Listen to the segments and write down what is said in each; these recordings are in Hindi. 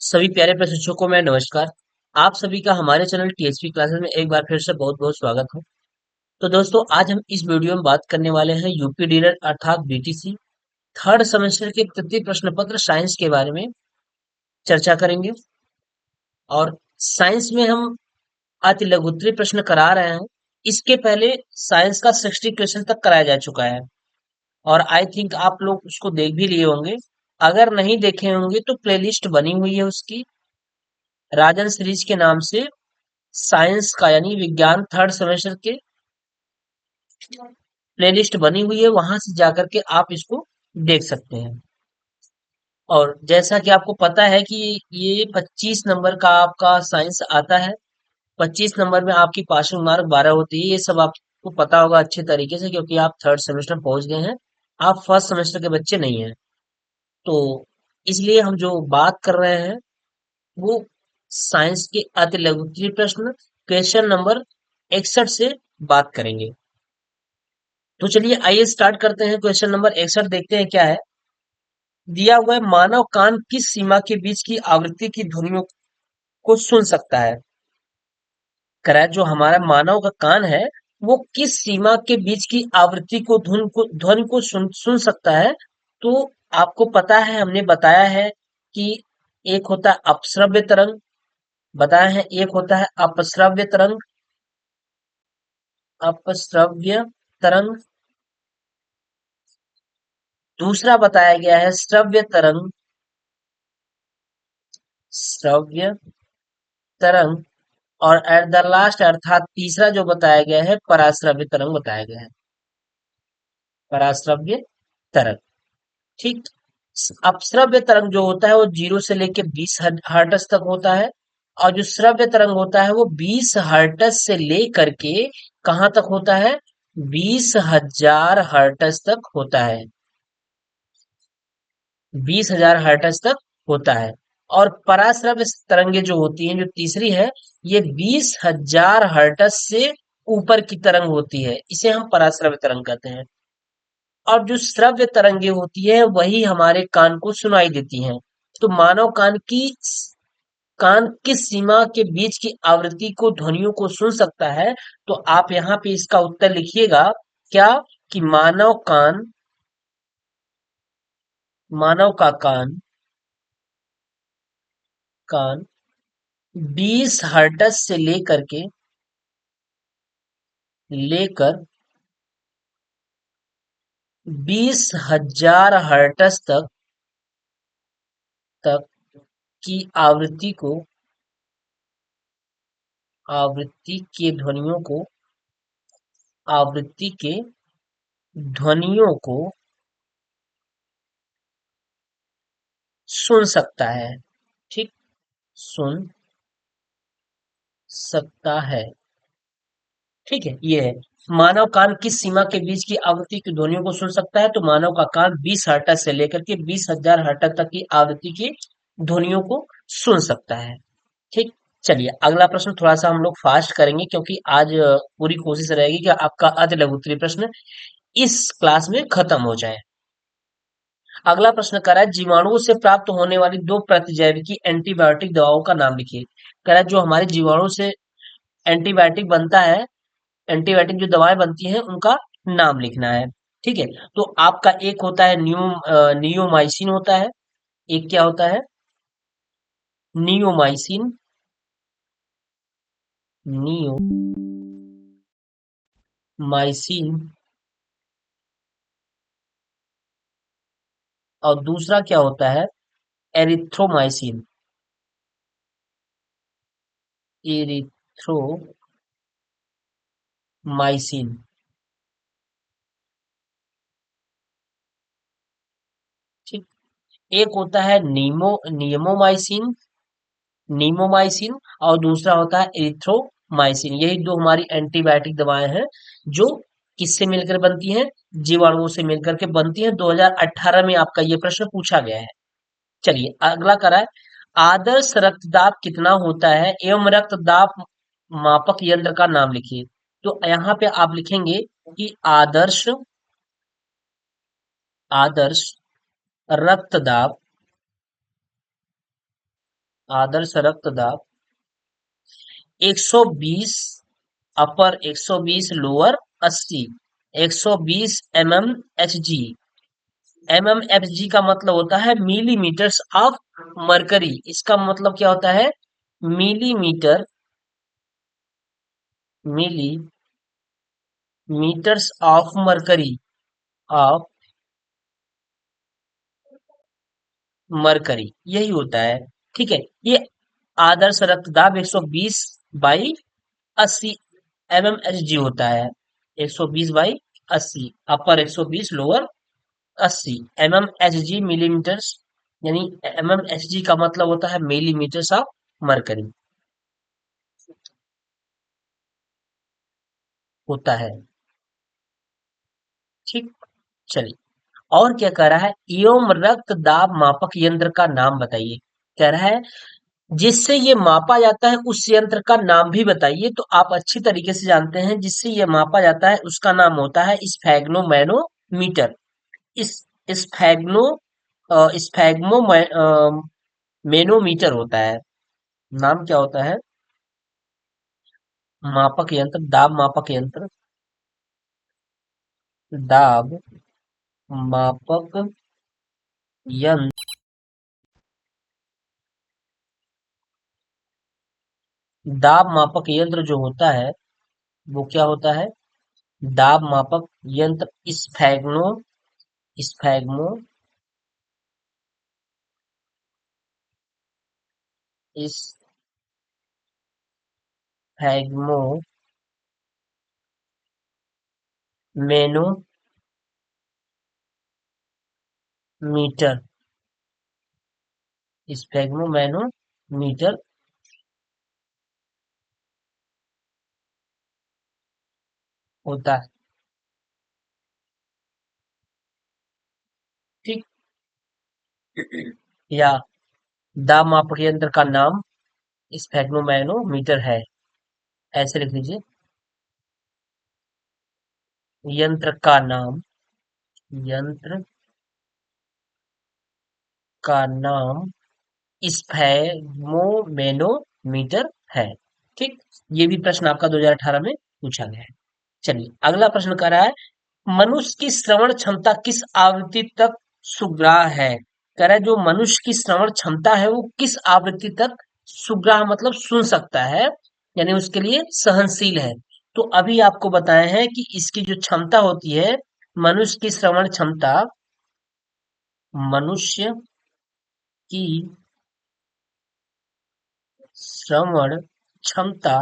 सभी प्यारे प्रशिक्षकों को मैं नमस्कार। आप सभी का हमारे चैनल टीएचपी क्लासेस में एक बार फिर से बहुत बहुत स्वागत हो। तो दोस्तों, आज हम इस वीडियो में बात करने वाले हैं यूपी डीलर अर्थात बीटीसी थर्ड सेमेस्टर के तृतीय प्रश्न पत्र साइंस के बारे में चर्चा करेंगे। और साइंस में हम अति लघुत्तरीय प्रश्न करा रहे हैं। इसके पहले साइंस का 60 क्वेश्चन तक कराया जा चुका है और आई थिंक आप लोग उसको देख भी लिए होंगे। अगर नहीं देखे होंगे तो प्लेलिस्ट बनी हुई है उसकी, राजन सीरीज के नाम से। साइंस का यानी विज्ञान थर्ड सेमेस्टर के प्लेलिस्ट बनी हुई है, वहां से जाकर के आप इसको देख सकते हैं। और जैसा कि आपको पता है कि ये 25 नंबर का आपका साइंस आता है। 25 नंबर में आपकी पासिंग मार्क 12 होती है। ये सब आपको पता होगा अच्छे तरीके से, क्योंकि आप थर्ड सेमेस्टर पहुंच गए हैं। आप फर्स्ट सेमेस्टर के बच्चे नहीं हैं। तो इसलिए हम जो बात कर रहे हैं वो साइंस के अति लघुत्तरीय प्रश्न क्वेश्चन नंबर 61 से बात करेंगे। तो चलिए आइए स्टार्ट करते हैं। क्वेश्चन नंबर 61 देखते हैं क्या है। दिया हुआ है, मानव कान किस सीमा के बीच की आवृत्ति की ध्वनियों को सुन सकता है। कह रहा है जो हमारा मानव का कान है वो किस सीमा के बीच की आवृत्ति को ध्वनि को सुन सकता है। तो आपको पता है, हमने बताया है कि एक होता है अपश्रव्य तरंग, बताया है, एक होता है अपश्रव्य तरंग, अपश्रव्य तरंग। दूसरा बताया गया है श्रव्य तरंग, श्रव्य तरंग। और एट द लास्ट अर्थात तीसरा जो बताया गया है पराश्रव्य तरंग बताया गया है, पराश्रव्य तरंग। ठीक। अपश्रव्य तरंग जो होता है वो 0 से लेकर 20 हर्ट्ज तक होता है। और जो श्रव्य तरंग होता है वो 20 हर्ट्ज से लेकर के कहाँ तक होता है, 20,000 हर्ट्ज तक होता है, 20,000 हर्ट्ज तक होता है। और पराश्रव्य तरंगे जो होती हैं, जो तीसरी है, ये 20,000 हर्ट्ज से ऊपर की तरंग होती है, इसे हम पराश्रव्य तरंग कहते हैं। और जो श्रव्य तरंगे होती है वही हमारे कान को सुनाई देती हैं। तो मानव कान किस सीमा के बीच की आवृत्ति को ध्वनियों को सुन सकता है। तो आप यहाँ पे इसका उत्तर लिखिएगा क्या, कि मानव का कान 20 हर्ट्ज से लेकर 20,000 हर्ट्ज तक की आवृत्ति के ध्वनियों को आवृत्ति के ध्वनियों को सुन सकता है। ठीक, सुन सकता है। ठीक है, ये है। मानव कान किस सीमा के बीच की आवृत्ति की ध्वनियों को सुन सकता है। तो मानव का कान 20 हर्ट्ज से लेकर के 20,000 हर्ट्ज तक की आवृत्ति की ध्वनियों को सुन सकता है। ठीक। चलिए अगला प्रश्न थोड़ा सा हम लोग फास्ट करेंगे, क्योंकि आज पूरी कोशिश रहेगी कि आपका अति लघु उत्तरीय प्रश्न इस क्लास में खत्म हो जाए। अगला प्रश्न कर रहा है, जीवाणुओं से प्राप्त होने वाली दो प्रतिजैविकी एंटीबायोटिक दवाओं का नाम लिखिए। कह रहा है जो हमारे जीवाणु से एंटीबायोटिक बनता है, एंटीबायोटिक जो दवाएं बनती हैं उनका नाम लिखना है। ठीक है। तो आपका एक होता है नियोमाइसिन होता है। एक क्या होता है, नियोमाइसिन, नियोमाइसिन। और दूसरा क्या होता है, एरिथ्रोमाइसिन, एरिथ्रोमाइसिन। ठीक। एक होता है नियमोमाइसिन, नीमोमाइसिन। और दूसरा होता है एरिथ्रोमाइसिन। यही दो हमारी एंटीबायोटिक दवाएं हैं जो किससे मिलकर बनती हैं, जीवाणुओं से मिलकर के बनती हैं। 2018 में आपका ये प्रश्न पूछा गया है। चलिए अगला करा है, आदर्श रक्तदाब कितना होता है एवं रक्तदाब मापक यंत्र का नाम लिखिए। तो यहाँ पे आप लिखेंगे कि आदर्श रक्तदाब आदर्श रक्तदाब 120 अपर, 120 लोअर, 80, 120 एच जी। जी का मतलब होता है मिलीमीटर्स ऑफ मरकरी। इसका मतलब क्या होता है? Millimetre, millimetres of mercury, of mercury, यही होता है। ठीक है, ये आदर्श रक्तदाब 120 बाई 80 एच जी होता है। 120 by 80, upper 120, lower 80 H G, millimetres, यानी एच जी का मतलब होता है मिलीमीटर्स ऑफ मरकरी होता है। ठीक, चलिए। और क्या कह रहा है? एवं रक्त दाब मापक यंत्र का नाम बताइए। कह रहा है जिससे ये मापा जाता है उस यंत्र का नाम भी बताइए। तो आप अच्छी तरीके से जानते हैं जिससे ये मापा जाता है उसका नाम होता है स्फैग्नोमैनोमीटर। इस स्फैग्नो स्फैग्मो मैनोमीटर होता है। नाम क्या होता है? मापक यंत्र, दाब मापक यंत्र, दाब मापक यंत्र। दाब मापक यंत्र जो होता है वो क्या होता है? दाब मापक यंत्र स्फैग्मो स्फैग्मो मैनोमीटर, स्फैग्मो मैनोमीटर होता है। ठीक, या दाब मापक यंत्र का नाम स्फैग्मो मैनोमीटर है, ऐसे लिख लीजिए। यंत्र का नाम, यंत्र का नाम स्फैग्मोमेनोमीटर है। ठीक, ये भी प्रश्न आपका 2018 में पूछा गया है। चलिए, अगला प्रश्न कर रहा है मनुष्य की श्रवण क्षमता किस आवृत्ति तक सुग्राह है? कह रहा है जो मनुष्य की श्रवण क्षमता है वो किस आवृत्ति तक सुग्राह मतलब सुन सकता है, यानी उसके लिए सहनशील है। तो अभी आपको बताए हैं कि इसकी जो क्षमता होती है, मनुष्य की श्रवण क्षमता, मनुष्य की श्रवण क्षमता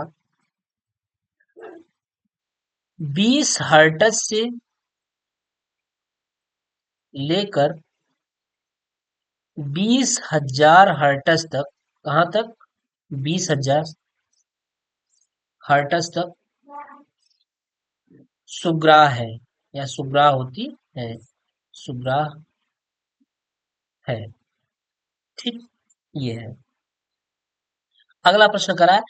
20 हर्ट्ज से लेकर 20,000 हर्ट्ज तक। कहाँ तक? 20,000 हर्ट्ज तक सुग्राह है, या सुग्राह होती है, सुग्राह है। ठीक, ये है। अगला प्रश्न करा है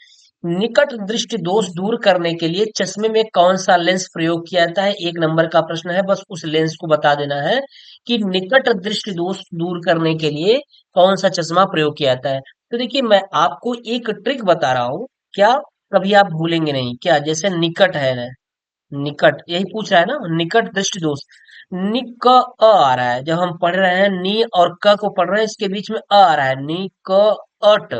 निकट दृष्टि दोष दूर करने के लिए चश्मे में कौन सा लेंस प्रयोग किया जाता है? 1 नंबर का प्रश्न है, बस उस लेंस को बता देना है कि निकट दृष्टि दोष दूर करने के लिए कौन सा चश्मा प्रयोग किया जाता है। तो देखिए, मैं आपको एक ट्रिक बता रहा हूं, क्या कभी आप भूलेंगे नहीं क्या? जैसे निकट है ना, निकट यही पूछ रहा है ना, निकट दृष्टि दोष, निक आ रहा है, जब हम पढ़ रहे हैं नी और क को पढ़ रहे हैं, इसके बीच में आ रहा है, नी क अट,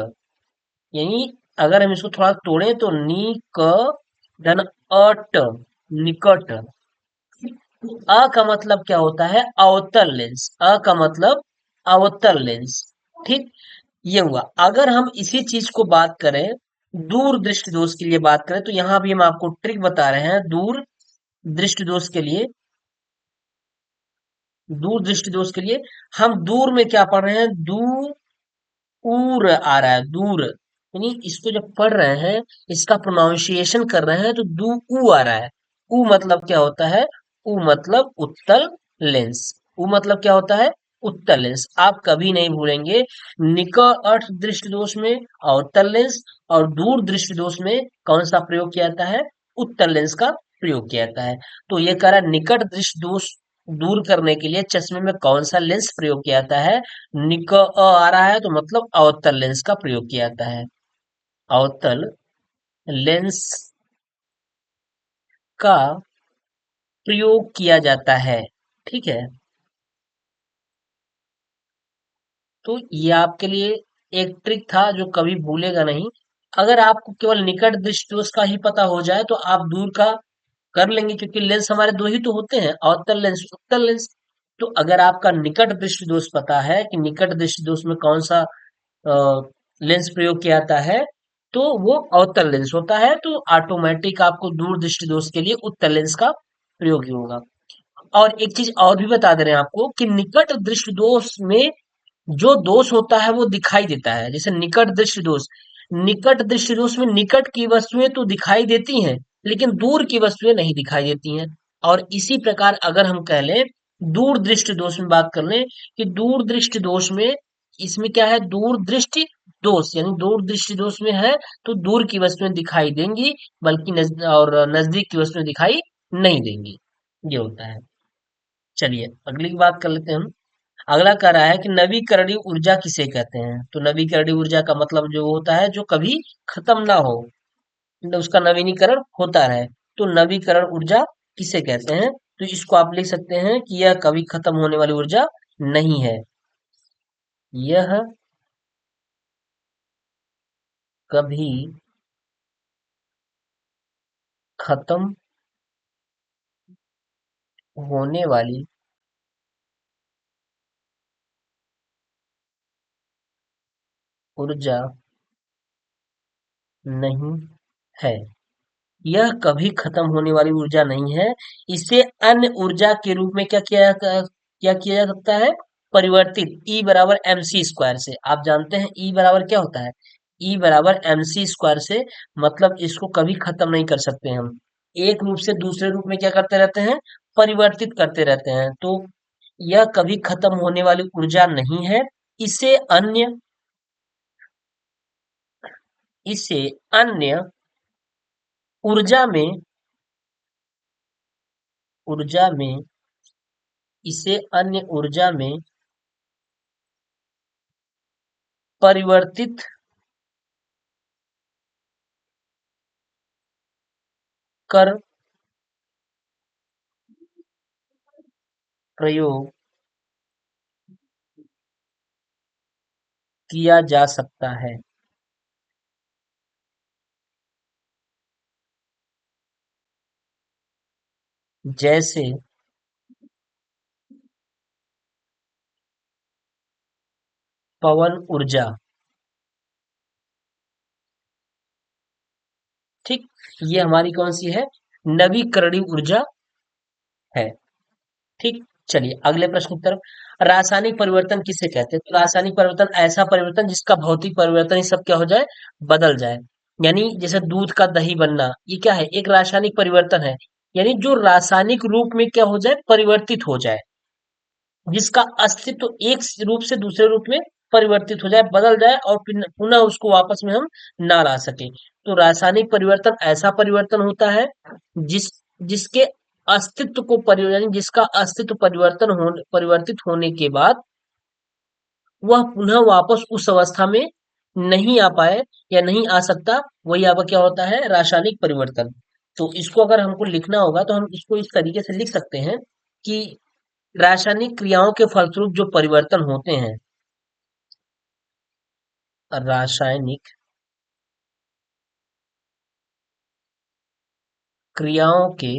यानी अगर हम इसको थोड़ा तोड़े तो नी क धन अट, निकट। अ का मतलब क्या होता है? अवतल लेंस। अ का मतलब अवतल लेंस। ठीक, ये हुआ। अगर हम इसी चीज को बात करें, दूर दृष्टि दोष के लिए बात करें, तो यहां भी हम आपको ट्रिक बता रहे हैं। दूर दृष्टि दोष के लिए, दूर दृष्टि दोष के लिए हम दूर में क्या पढ़ रहे हैं? दूर आ रहा है, दूर, यानी इसको जब पढ़ रहे हैं, इसका प्रोनाउंसिएशन कर रहे हैं तो दू ऊ आ रहा है। ऊ मतलब क्या होता है? ऊ मतलब उत्तल लेंस। ऊ मतलब क्या होता है? उत्तल लेंस। आप कभी नहीं भूलेंगे, निकट अर्थ दृष्टि दोष में अवतल लेंस, और दूर दृष्टि दोष में कौन सा प्रयोग किया जाता है? उत्तल लेंस का प्रयोग किया जाता है। तो ये कह रहा है निकट दृष्टि दोष दूर करने के लिए चश्मे में कौन सा लेंस प्रयोग किया जाता है? निक आ रहा है तो मतलब अवतल लेंस का प्रयोग किया जाता है। अवतल लेंस का प्रयोग किया जाता है। ठीक है। तो ये आपके लिए एक ट्रिक था जो कभी भूलेगा नहीं। अगर आपको केवल निकट दृष्टि दोष का ही पता हो जाए तो आप दूर का कर लेंगे, क्योंकि लेंस हमारे दो ही तो होते हैं, अवतल लेंस, उत्तल लेंस। तो अगर आपका निकट दृष्टि दोष पता है कि निकट दृष्टि दोष में कौन सा लेंस प्रयोग किया जाता है, तो वो अवतल लेंस होता है, तो ऑटोमेटिक आपको दूर दृष्टि दोष के लिए उत्तल लेंस का प्रयोग ही होगा। और एक चीज और भी बता दे रहे हैं आपको कि निकट दृष्टि दोष में जो दोष होता है वो दिखाई देता है। जैसे निकट दृष्टि दोष, निकट दृष्टि दोष में निकट की वस्तुएं तो दिखाई देती हैं, लेकिन दूर की वस्तुएं नहीं दिखाई देती हैं। और इसी प्रकार अगर हम कह लें दूर दृष्टि दोष में बात कर लें कि दूर दृष्टि दोष में, इसमें क्या है, दूर दृष्टि दोष, यानी दूर दृष्टि दोष में है तो दूर की वस्तुएं दिखाई देंगी, बल्कि और नजदीक की वस्तुएं दिखाई नहीं देंगी। ये होता है। चलिए अगली की बात कर लेते हैं हम। अगला कह रहा है कि नवीकरणीय ऊर्जा किसे कहते हैं? तो नवीकरणीय ऊर्जा का मतलब जो होता है जो कभी खत्म ना हो, मतलब उसका नवीनीकरण होता रहे। तो नवीकरण ऊर्जा किसे कहते हैं? तो इसको आप लिख सकते हैं कि यह कभी खत्म होने वाली ऊर्जा नहीं है। यह कभी खत्म होने वाली ऊर्जा नहीं है। यह कभी खत्म होने वाली ऊर्जा नहीं है। इसे अन्य ऊर्जा के रूप में क्या किया जा सकता है? परिवर्तित, E बराबर एम सी स्क्वायर से। आप जानते हैं E बराबर क्या होता है? E बराबर एम सी स्क्वायर से, मतलब इसको कभी खत्म नहीं कर सकते हम। एक रूप से दूसरे रूप में क्या करते रहते हैं? परिवर्तित करते रहते हैं। तो यह कभी खत्म होने वाली ऊर्जा नहीं है। इसे अन्य इसे अन्य ऊर्जा में ऊर्जा में इसे अन्य ऊर्जा में परिवर्तित कर प्रयोग किया जा सकता है। जैसे पवन ऊर्जा। ठीक, ये हमारी कौन सी है? नवीकरणीय ऊर्जा है। ठीक। चलिए अगले प्रश्न की तरफ। रासायनिक परिवर्तन किसे कहते हैं? तो रासायनिक परिवर्तन ऐसा परिवर्तन जिसका भौतिक परिवर्तन ही सब क्या हो जाए, बदल जाए। यानी जैसे दूध का दही बनना, ये क्या है? एक रासायनिक परिवर्तन है। यानी जो रासायनिक रूप में क्या हो जाए, परिवर्तित हो जाए, जिसका अस्तित्व एक रूप से दूसरे रूप में परिवर्तित हो जाए, बदल जाए, और पुनः उसको वापस में हम ना ला सके। तो रासायनिक परिवर्तन ऐसा परिवर्तन होता है जिस जिसके अस्तित्व को यानी जिसका अस्तित्व परिवर्तित होने के बाद वह पुनः वापस उस अवस्था में नहीं आ पाए या नहीं आ सकता, वही आपका क्या होता है? रासायनिक परिवर्तन। तो इसको अगर हमको लिखना होगा तो हम इसको इस तरीके से लिख सकते हैं कि रासायनिक क्रियाओं के फलस्वरूप जो परिवर्तन होते हैं, रासायनिक क्रियाओं के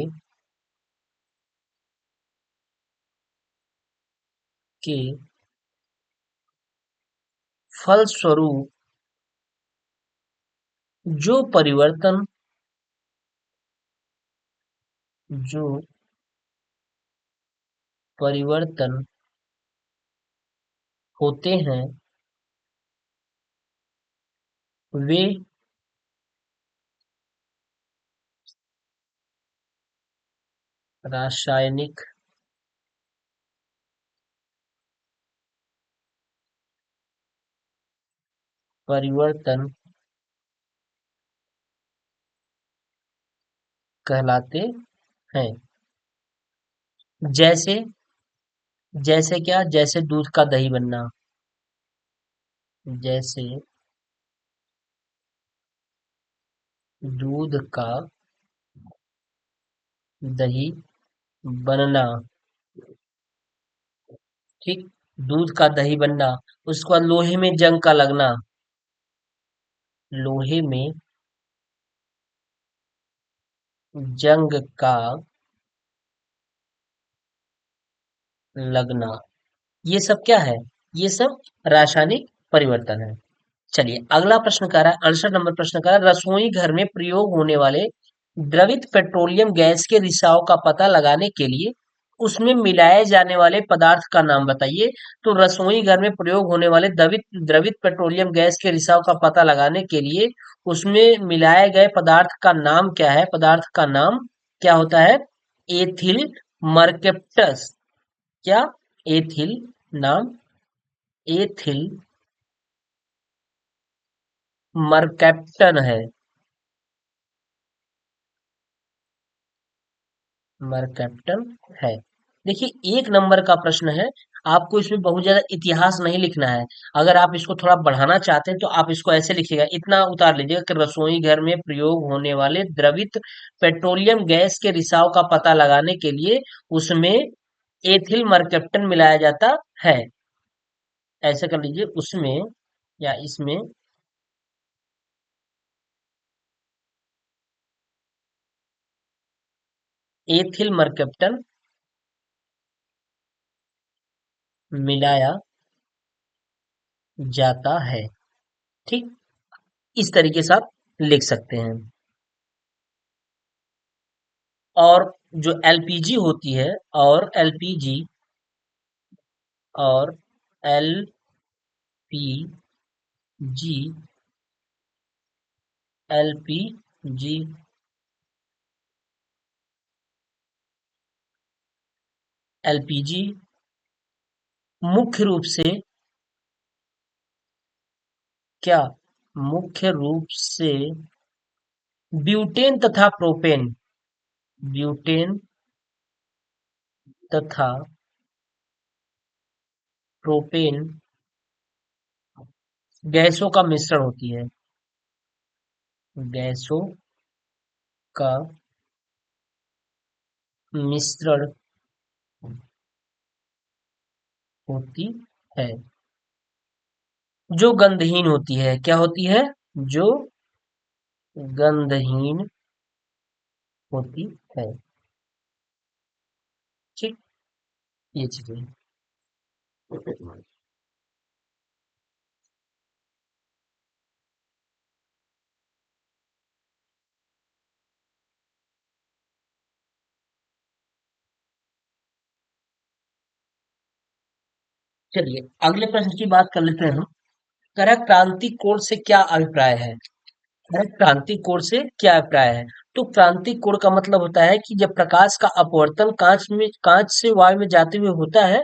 फलस्वरूप जो परिवर्तन जो परिवर्तन होते हैं, वे रासायनिक परिवर्तन कहलाते हैं। जैसे जैसे क्या? जैसे दूध का दही बनना। जैसे दूध का दही बनना। ठीक। दूध का दही बनना। उसके बाद लोहे में जंग का लगना। लोहे में जंग का लगना। ये सब क्या है? ये सब रासायनिक परिवर्तन है। चलिए अगला प्रश्न कह रहा है, 68 नंबर प्रश्न कह रहा है, रसोई घर में प्रयोग होने वाले द्रवित पेट्रोलियम गैस के रिसाव का पता लगाने के लिए उसमें मिलाए जाने वाले पदार्थ का नाम बताइए। तो रसोई घर में प्रयोग होने वाले द्रवित द्रवित पेट्रोलियम गैस के रिसाव का पता लगाने के लिए उसमें मिलाए गए पदार्थ का नाम क्या है? पदार्थ का नाम क्या होता है? एथिल मर्केप्टस। क्या? एथिल नाम, एथिल मर्कैप्टन है। मर्कैप्टन है। देखिए 1 नंबर का प्रश्न है। आपको इसमें बहुत ज्यादा इतिहास नहीं लिखना है। अगर आप इसको थोड़ा बढ़ाना चाहते हैं तो आप इसको ऐसे लिखिएगा, इतना उतार लीजिएगा कि रसोई घर में प्रयोग होने वाले द्रवित पेट्रोलियम गैस के रिसाव का पता लगाने के लिए उसमें एथिल मर्कैप्टन मिलाया जाता है। ऐसे कर लीजिए, उसमें या इसमें एथिल मर्कैप्टन मिलाया जाता है। ठीक। इस तरीके से आप लिख सकते हैं। और जो एलपीजी होती है, और एलपीजी, और एलपीजी, एलपीजी एलपीजी मुख्य रूप से क्या? मुख्य रूप से ब्यूटेन तथा प्रोपेन, ब्यूटेन तथा प्रोपेन गैसों का मिश्रण होती है। गैसों का मिश्रण होती है, जो गंधहीन होती है। क्या होती है? जो गंधहीन होती है। ठीक। ये चीजें। चलिए अगले प्रश्न की बात कर लेते हैं हम। कह रहा है, क्रांति कोण से क्या अभिप्राय है? कह रहा है, क्रांति कोण से क्या अभिप्राय है? तो क्रांति कोण का मतलब होता है कि जब प्रकाश का अपवर्तन कांच से वायु में जाते हुए होता है,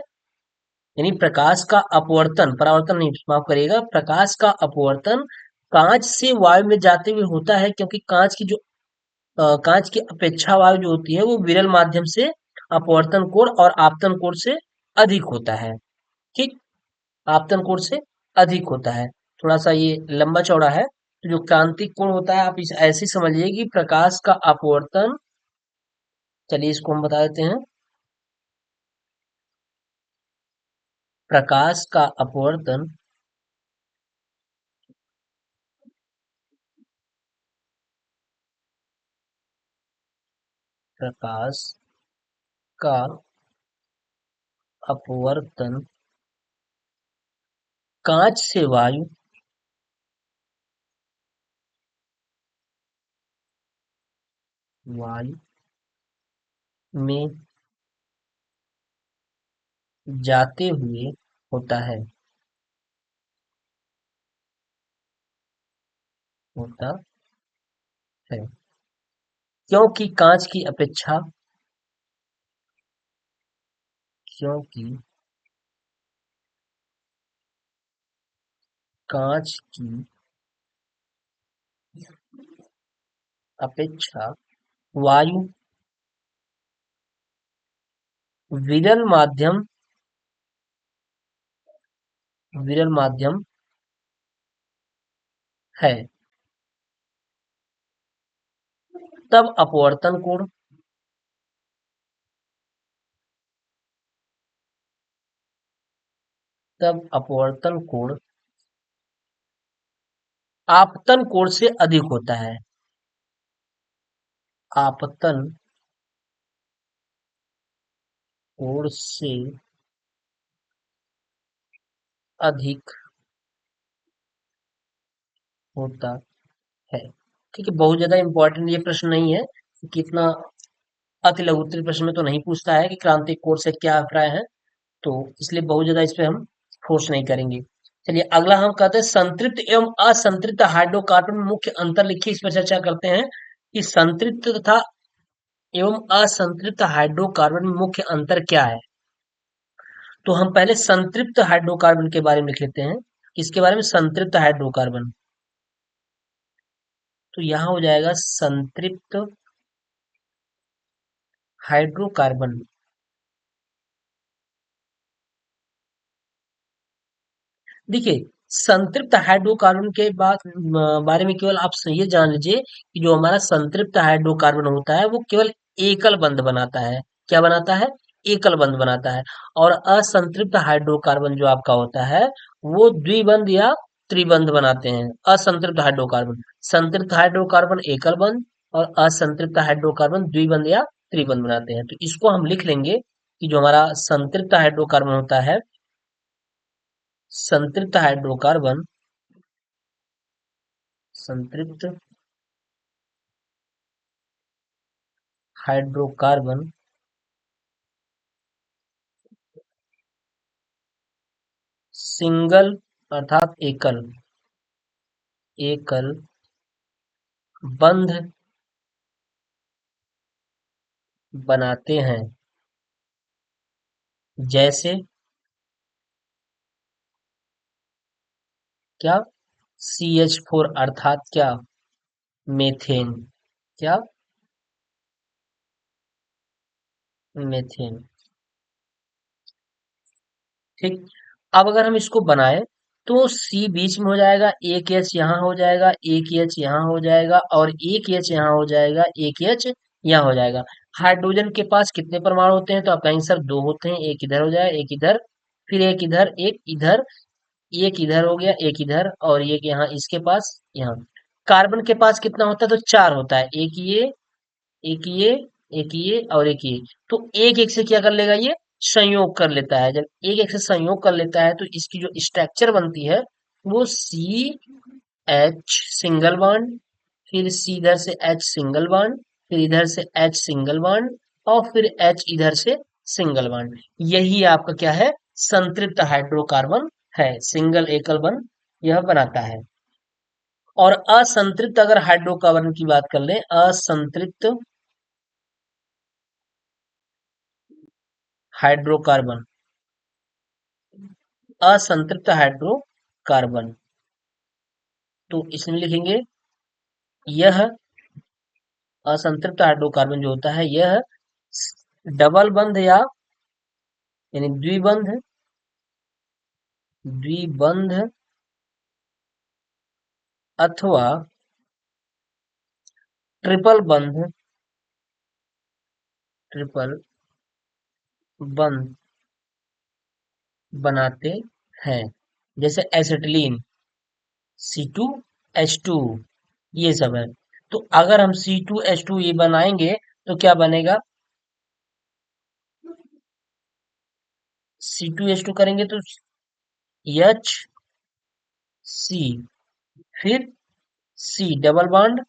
यानी प्रकाश का अपवर्तन, परावर्तन नहीं, माफ करिएगा, प्रकाश का अपवर्तन कांच से वायु में जाते हुए होता है, क्योंकि कांच की अपेक्षा वायु जो होती है वो विरल माध्यम से अपवर्तन कोण और आपतन कोण से अधिक होता है। ठीक। आपतन कोण से अधिक होता है। थोड़ा सा ये लंबा चौड़ा है। तो जो क्रांतिक कोण होता है, आप इसे ऐसे ही समझिए कि प्रकाश का अपवर्तन, चलिए इसको हम बता देते हैं। प्रकाश का अपवर्तन, प्रकाश का अपवर्तन कांच से वायु में जाते हुए होता है, होता है। क्योंकि कांच की अपेक्षा, क्योंकि कांच की अपेक्षा वायु विरल माध्यम विरल माध्यम है, तब अपवर्तन कोण, तब अपवर्तन कोण आपतन कोण से अधिक होता है। आपतन कोण से अधिक होता है। ठीक है, बहुत ज्यादा इंपॉर्टेंट ये प्रश्न नहीं है, कितना अति लघु उत्तरीय प्रश्न में तो नहीं पूछता है कि क्रांतिक कोण से क्या अभिप्राय है, तो इसलिए बहुत ज्यादा इस पे हम फोर्स नहीं करेंगे। चलिए अगला हम कहते हैं संतृप्त एवं असंतृप्त हाइड्रोकार्बन में मुख्य अंतर लिखिए, इस पर चर्चा करते हैं कि संतृप्त तथा एवं असंतृप्त हाइड्रोकार्बन में मुख्य अंतर क्या है। तो हम पहले संतृप्त हाइड्रोकार्बन के बारे में लिख लेते हैं। इसके बारे में संतृप्त हाइड्रोकार्बन, तो यहां हो जाएगा संतृप्त हाइड्रोकार्बन। देखिए, संतृप्त हाइड्रोकार्बन के बारे में केवल आप ये जान लीजिए कि जो हमारा संतृप्त हाइड्रोकार्बन होता है वो केवल एकल बंध बनाता है। क्या बनाता है? एकल बंध बनाता है। और असंतृप्त हाइड्रोकार्बन जो आपका होता है वो द्विबंध या त्रिबंध बनाते हैं। असंतृप्त हाइड्रोकार्बन, संतृप्त हाइड्रोकार्बन एकल बंध और असंतृप्त हाइड्रोकार्बन द्विबंध या त्रिबंध बनाते हैं। तो इसको हम लिख लेंगे कि जो हमारा संतृप्त हाइड्रोकार्बन होता है, संतृप्त हाइड्रोकार्बन, संतृप्त हाइड्रोकार्बन सिंगल अर्थात एकल, एकल बंध बनाते हैं। जैसे क्या? CH4 अर्थात क्या? मेथेन। क्या? मेथेन। ठीक। अब अगर हम इसको बनाए तो सी बीच में हो जाएगा, एक एच यहाँ हो जाएगा, एक एच यहाँ हो जाएगा और एक एच यहाँ हो जाएगा, एक एच यहाँ हो जाएगा। हाइड्रोजन के पास कितने परमाणु होते हैं? तो आप कहेंगे सर दो होते हैं, एक इधर हो जाए एक इधर, फिर एक इधर एक इधर, एक इधर हो गया एक इधर और एक यहाँ इसके पास यहाँ। कार्बन के पास कितना होता है? तो चार होता है, एक ये, एक ये, एक ये और एक ये। तो एक एक से क्या कर लेगा? ये संयोग कर लेता है। जब एक एक से संयोग कर लेता है तो इसकी जो स्ट्रक्चर बनती है वो सी एच सिंगल बॉन्ड, फिर सी इधर से एच सिंगल बॉन्ड, फिर इधर से एच सिंगल बॉन्ड और फिर एच इधर से सिंगल बॉन्ड। यही आपका क्या है? संतृप्त हाइड्रोकार्बन है, सिंगल एकल बंध यह बनाता है। और असंतृप्त अगर हाइड्रोकार्बन की बात कर लें, असंतृप्त हाइड्रोकार्बन, असंतृप्त हाइड्रोकार्बन, तो इसमें लिखेंगे यह असंतृप्त हाइड्रोकार्बन जो होता है यह डबल बंध या यानी द्विबंध, द्विबंध अथवा ट्रिपल बंध, ट्रिपल बंध बनाते हैं। जैसे एसिटिलीन C2H2 ये सब है। तो अगर हम C2H2 ये बनाएंगे तो क्या बनेगा? C2H2 करेंगे तो HC, फिर C डबल बॉन्ड,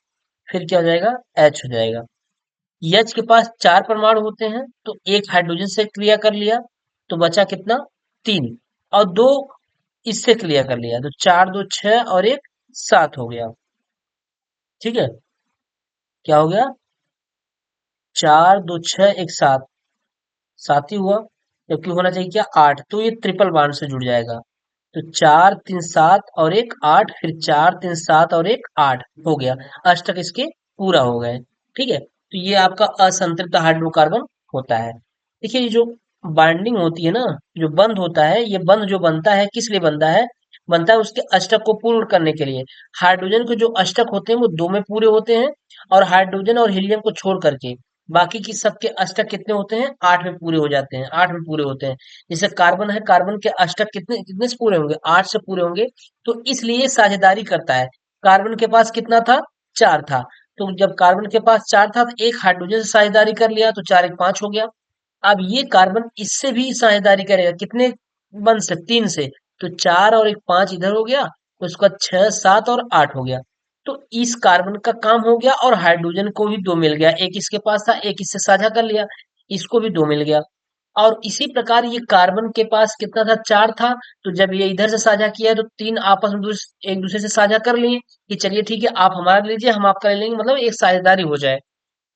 फिर क्या हो जाएगा? H हो जाएगा। H के पास चार परमाणु होते हैं तो एक हाइड्रोजन से क्रिया कर लिया तो बचा कितना? तीन, और दो इससे क्लियर कर लिया तो चार दो छह और एक सात हो गया। ठीक है, क्या हो गया? चार दो छह एक सात, सात ही हुआ, जबकि होना चाहिए क्या? आठ। तो ये ट्रिपल बॉन्ड से जुड़ जाएगा। तो चार तीन सात और एक आठ, फिर चार तीन सात और एक आठ हो गया। अष्टक इसके पूरा हो गए। ठीक है, तो ये आपका असंतृप्त हाइड्रोकार्बन होता है। देखिए ये जो बाइंडिंग होती है ना, जो बंध होता है, ये बंध जो बनता है किस लिए बनता है उसके अष्टक को पूर्ण करने के लिए। हाइड्रोजन के जो अष्टक होते हैं वो दो में पूरे होते हैं, और हाइड्रोजन और हीलियम को छोड़ करके बाकी की सबके अष्टक कितने होते हैं, आठ में पूरे हो जाते हैं, आठ में पूरे होते हैं। जैसे कार्बन है, कार्बन के अष्टक कितने कितने से पूरे होंगे, आठ से पूरे होंगे। तो इसलिए साझेदारी करता है। कार्बन के पास कितना था, चार था। तो जब कार्बन के पास चार था तो एक हाइड्रोजन से साझेदारी कर लिया, तो चार एक पांच हो गया। अब ये कार्बन इससे भी साझेदारी करेगा, कितने बंध से, तीन से। तो चार और एक पांच इधर हो गया, तो उसका छह सात और आठ हो गया। तो इस कार्बन का काम हो गया, और हाइड्रोजन को भी दो मिल गया, एक इसके पास था, एक इससे साझा कर लिया, इसको भी दो मिल गया। और इसी प्रकार ये कार्बन के पास कितना था, चार था। तो जब ये इधर से साझा किया है तो तीन आपस में एक दूसरे से साझा कर लिए कि चलिए ठीक है, आप हमारा ले लीजिए, हम आपका ले लेंगे, मतलब एक साझेदारी हो जाए।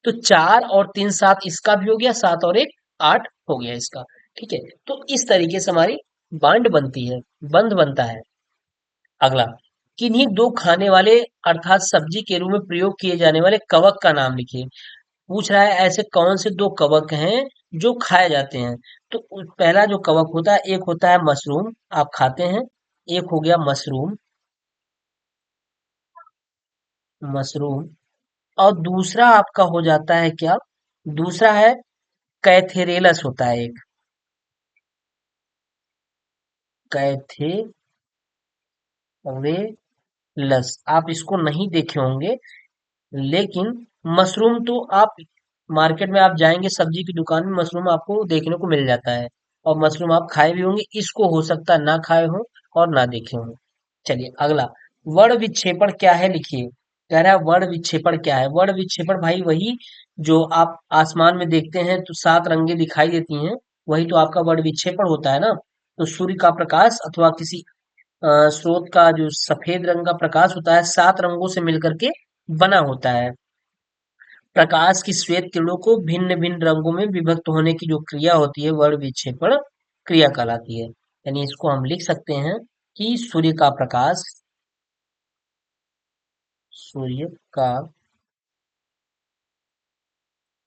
तो चार और तीन सात, इसका भी हो गया, सात और एक आठ हो गया इसका। ठीक है, तो इस तरीके से हमारी बांड बनती है, बंध बनता है। अगला, किन्हीं दो खाने वाले अर्थात सब्जी के रूप में प्रयोग किए जाने वाले कवक का नाम लिखिए। पूछ रहा है ऐसे कौन से दो कवक हैं जो खाए जाते हैं। तो पहला जो कवक होता है, एक होता है मशरूम, आप खाते हैं, एक हो गया मशरूम, मशरूम। और दूसरा आपका हो जाता है क्या, दूसरा है कैथेरेलस होता है एक, कैथेरेलस। आप इसको नहीं देखे होंगे, लेकिन मशरूम तो आप मार्केट में आप जाएंगे, सब्जी की दुकान में मशरूम आपको देखने को मिल जाता है। और मशरूम आप खाए भी होंगे, इसको हो सकता है ना खाए हो और ना देखे हो। चलिए अगला, वर्ण विक्षेपण क्या है लिखिए। कह रहा है वर्ण विक्षेपण क्या है। वर्ण विक्षेपण भाई वही जो आप आसमान में देखते हैं तो सात रंगे दिखाई देती हैं, वही तो आपका वर्ण विक्षेपण होता है ना। तो सूर्य का प्रकाश अथवा किसी स्रोत का जो सफेद रंग का प्रकाश होता है, सात रंगों से मिलकर के बना होता है। प्रकाश की श्वेत किरणों को भिन्न भिन्न रंगों में विभक्त होने की जो क्रिया होती है, वर्ण विक्षेपण क्रिया कहलाती है। यानी इसको हम लिख सकते हैं कि सूर्य का प्रकाश, सूर्य का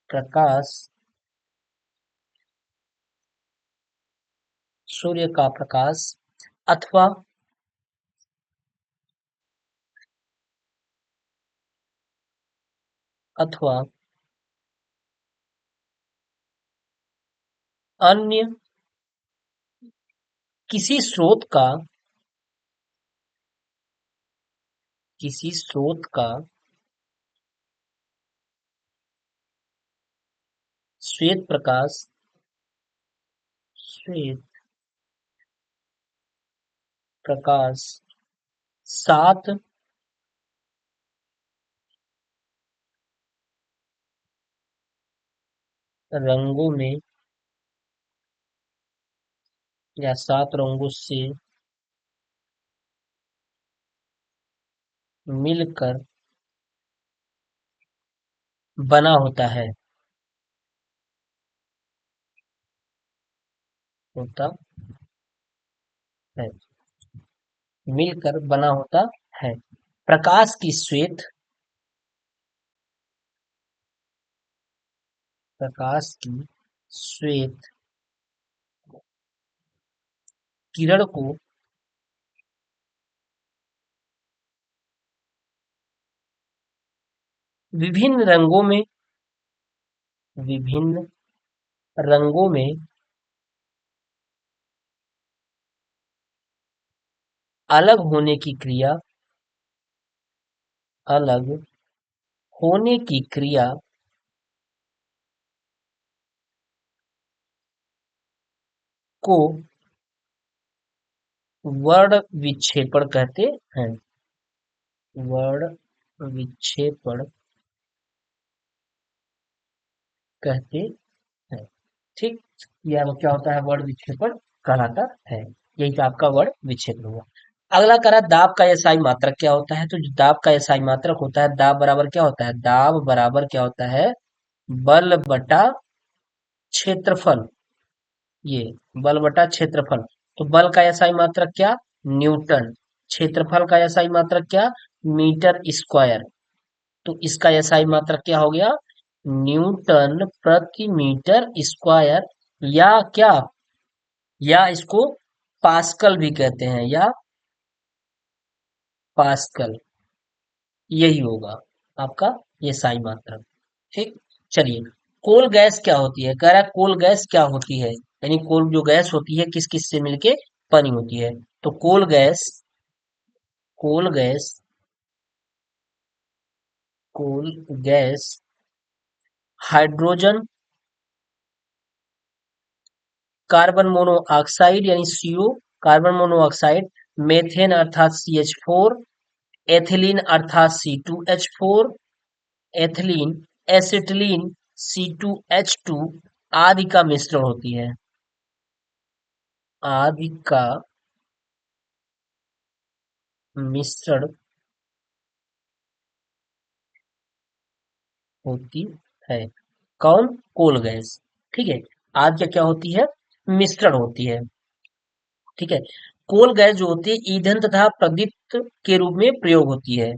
प्रकाश अथवा अथवा अन्य किसी स्रोत का, किसी स्रोत का श्वेत प्रकाश, श्वेत प्रकाश सात रंगों में या सात रंगों से मिलकर बना होता है, होता है, मिलकर बना होता है। प्रकाश की श्वेत, प्रकाश की श्वेत किरण को विभिन्न रंगों में, विभिन्न रंगों में अलग होने की क्रिया, अलग होने की क्रिया को वर्ण विक्षेपण कहते हैं, वर्ण विक्षेपण कहते हैं। ठीक, यह क्या होता है, वर्ण विक्षेपण कहलाता है। यही तो आपका वर्ण विक्षेपण हुआ। अगला करा दाब का एसआई मात्रक क्या होता है। तो जो दाब का एसआई मात्रक होता है, दाब बराबर क्या होता है, दाब बराबर क्या होता है, बल बटा क्षेत्रफल। ये बल बटा क्षेत्रफल। तो बल का एसआई मात्रक क्या, न्यूटन। क्षेत्रफल का एसआई मात्रक क्या, मीटर स्क्वायर। तो इसका एसआई मात्रक क्या हो गया, न्यूटन प्रति मीटर स्क्वायर या क्या, या इसको पास्कल भी कहते हैं, या पास्कल, यही होगा आपका ये साई मात्रा। ठीक, चलिए, कोल गैस क्या होती है, कह रहा है कोल गैस क्या होती है, यानी कोल जो गैस होती है किस किस से मिलके बनी होती है। तो coal gas coal gas hydrogen, carbon monoxide यानी सीओ, कार्बन मोनोऑक्साइड, मेथेन अर्थात CH4, एथिलीन अर्थात C2H4, एथिलीन, एसिटिलीन C2H2 आदि का मिश्रण होती है, आदि का मिश्रण होती है। कौन? Coal gas. ठीक है, आदि क्या क्या होती है? मिश्रण होती है। ठीक है, कोल गैस जो होती है ईंधन तथा प्रदीप्त के रूप में प्रयोग होती है।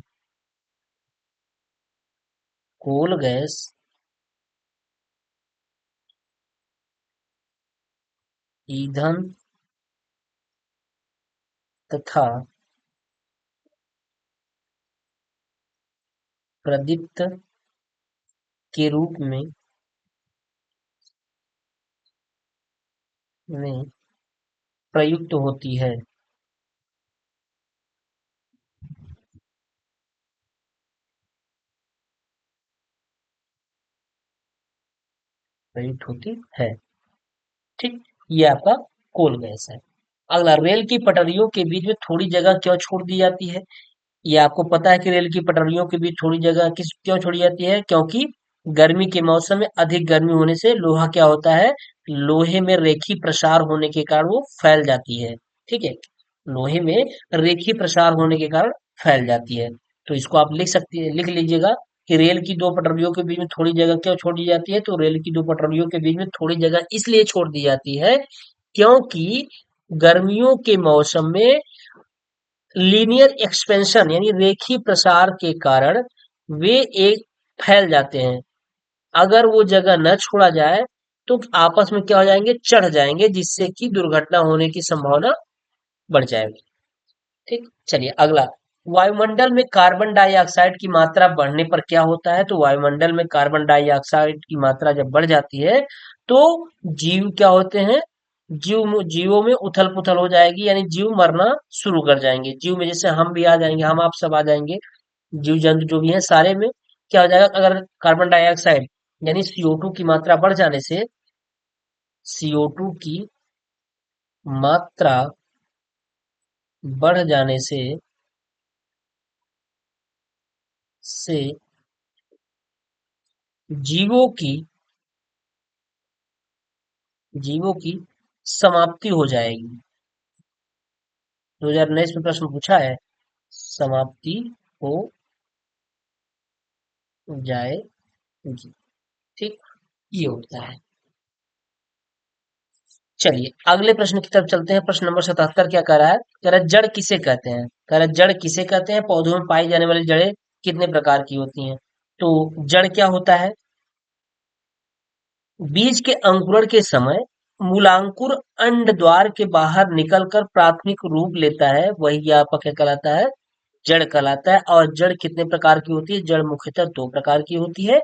कोल गैस ईंधन तथा प्रदीप्त के रूप में प्रयुक्त होती है। प्रयुक्त होती है। ठीक, ये आपका कोल गैस है। अगला, रेल की पटरियों के बीच में थोड़ी जगह क्यों छोड़ दी जाती है? ये आपको पता है कि रेल की पटरियों के बीच थोड़ी जगह किस क्यों छोड़ी जाती है? क्योंकि गर्मी के मौसम में अधिक गर्मी होने से लोहा क्या होता है, लोहे में रेखी प्रसार होने के कारण वो फैल जाती है। ठीक है, लोहे में रेखी प्रसार होने के कारण फैल जाती है। तो इसको आप लिख सकते हैं, लिख लीजिएगा कि रेल की दो पटरियों के बीच में थोड़ी जगह क्यों छोड़ी जाती है? तो रेल की दो पटरियों के बीच में थोड़ी जगह इसलिए छोड़ दी जाती है क्योंकि गर्मियों के मौसम में लीनियर एक्सपेंशन यानी रेखीय प्रसार के कारण वे एक फैल जाते हैं। अगर वो जगह न छोड़ा जाए तो आपस में क्या हो जाएंगे, चढ़ जाएंगे, जिससे कि दुर्घटना होने की संभावना बढ़ जाएगी। ठीक, चलिए अगला, वायुमंडल में कार्बन डाइऑक्साइड की मात्रा बढ़ने पर क्या होता है? तो वायुमंडल में कार्बन डाइऑक्साइड की मात्रा जब बढ़ जाती है तो जीव क्या होते हैं, जीवों में उथल पुथल हो जाएगी, यानी जीव मरना शुरू कर जाएंगे। जीव में जैसे हम भी आ जाएंगे, हम आप सब आ जाएंगे, जीव जंतु जो भी हैं सारे में क्या हो जाएगा, अगर कार्बन डाइऑक्साइड यानी CO2 की मात्रा बढ़ जाने से, CO2 की मात्रा बढ़ जाने से जीवों की जीवों की समाप्ति हो जाएगी। 2019 में प्रश्न पूछा है, समाप्ति हो जाएगी। ठीक, ये होता है। चलिए अगले प्रश्न की तरफ चलते हैं। प्रश्न नंबर 77 क्या कह रहा है? कह रहा है जड़ किसे कहते हैं? कह रहा है जड़ किसे कहते हैं? पौधों में पाई जाने वाली जड़ें कितने प्रकार की होती हैं? तो जड़ क्या होता है? बीज के अंकुरण के समय मूलांकुर अंड द्वार के बाहर निकलकर प्राथमिक रूप लेता है, वही आपका क्या कहलाता है? जड़ कहलाता है। और जड़ कितने प्रकार की होती है? जड़ मुख्यतः दो प्रकार की होती है।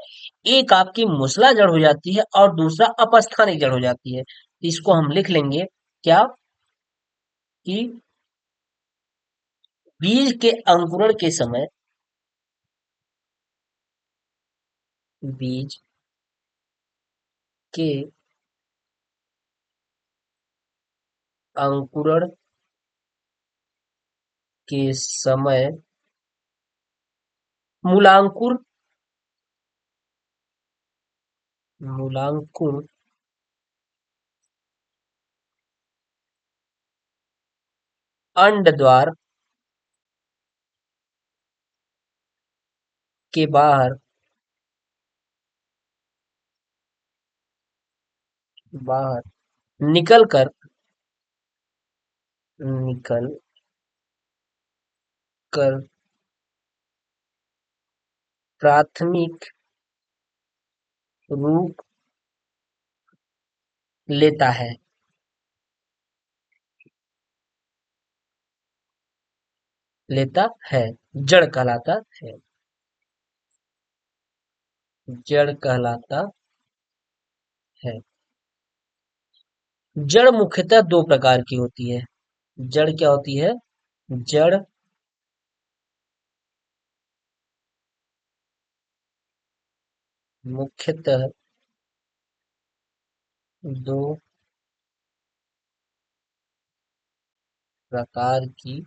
एक आपकी मूसला जड़ हो जाती है और दूसरा अपस्थानिक जड़ हो जाती है। इसको हम लिख लेंगे क्या, कि बीज के अंकुरण के समय, बीज के अंकुरण के समय मूलांकुर मूलांकुर अंड द्वार के बाहर बाहर निकल कर निकल कर प्राथमिक रूप लेता है। लेता है, जड़ कहलाता है। जड़ कहलाता है। जड़ मुख्यतः दो प्रकार की होती है। जड़ क्या होती है? जड़ मुख्यतः दो प्रकार की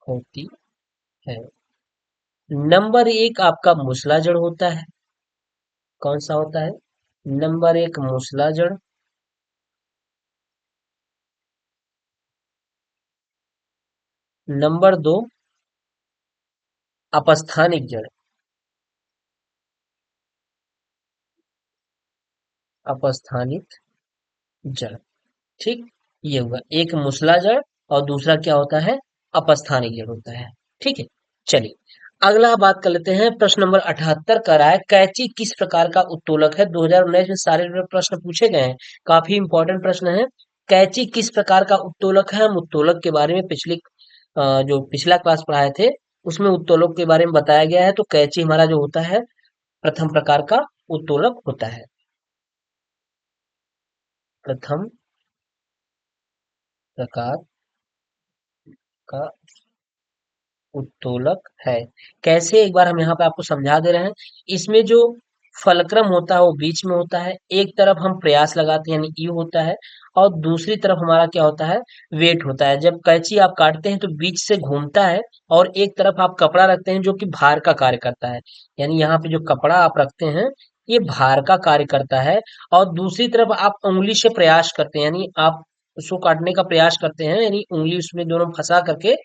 होती है। नंबर एक आपका मूसला जड़ होता है। कौन सा होता है? नंबर एक मूसला जड़। नंबर दो अपस्थानिक जड़। अपस्थानिक जड़। ठीक, ये हुआ एक मूसला जड़ और दूसरा क्या होता है? अपस्थानिक जड़ होता है। ठीक है, चलिए अगला बात कर लेते हैं। प्रश्न नंबर 78 का रहा है, कैंची किस प्रकार का उत्तोलक है? 2019 में सारे प्रश्न पूछे गए हैं, काफी इंपॉर्टेंट प्रश्न है। कैंची किस प्रकार का उत्तोलक है? हम उत्तोलक के बारे में जो पिछला क्लास पढ़ाए थे उसमें उत्तोलक के बारे में बताया गया है। तो कैंची हमारा जो होता है प्रथम प्रकार का उत्तोलक होता है। प्रथम प्रकार का उत्तोलक है। कैसे, एक बार हम यहाँ पे आपको समझा दे रहे हैं। इसमें जो फलक्रम होता है वो बीच में होता है। एक तरफ हम प्रयास लगाते हैं यानी ई होता है, और दूसरी तरफ हमारा क्या होता है? वेट होता है। जब कैंची आप काटते हैं तो बीच से घूमता है, और एक तरफ आप कपड़ा रखते हैं जो कि भार का कार्य करता है। यानी यहाँ पे जो कपड़ा आप रखते हैं ये भार का कार्य करता है। और दूसरी तरफ आप उंगली से प्रयास करते हैं, यानी आप उसको काटने का प्रयास करते हैं, यानी उंगली उसमें दोनों फंसा करके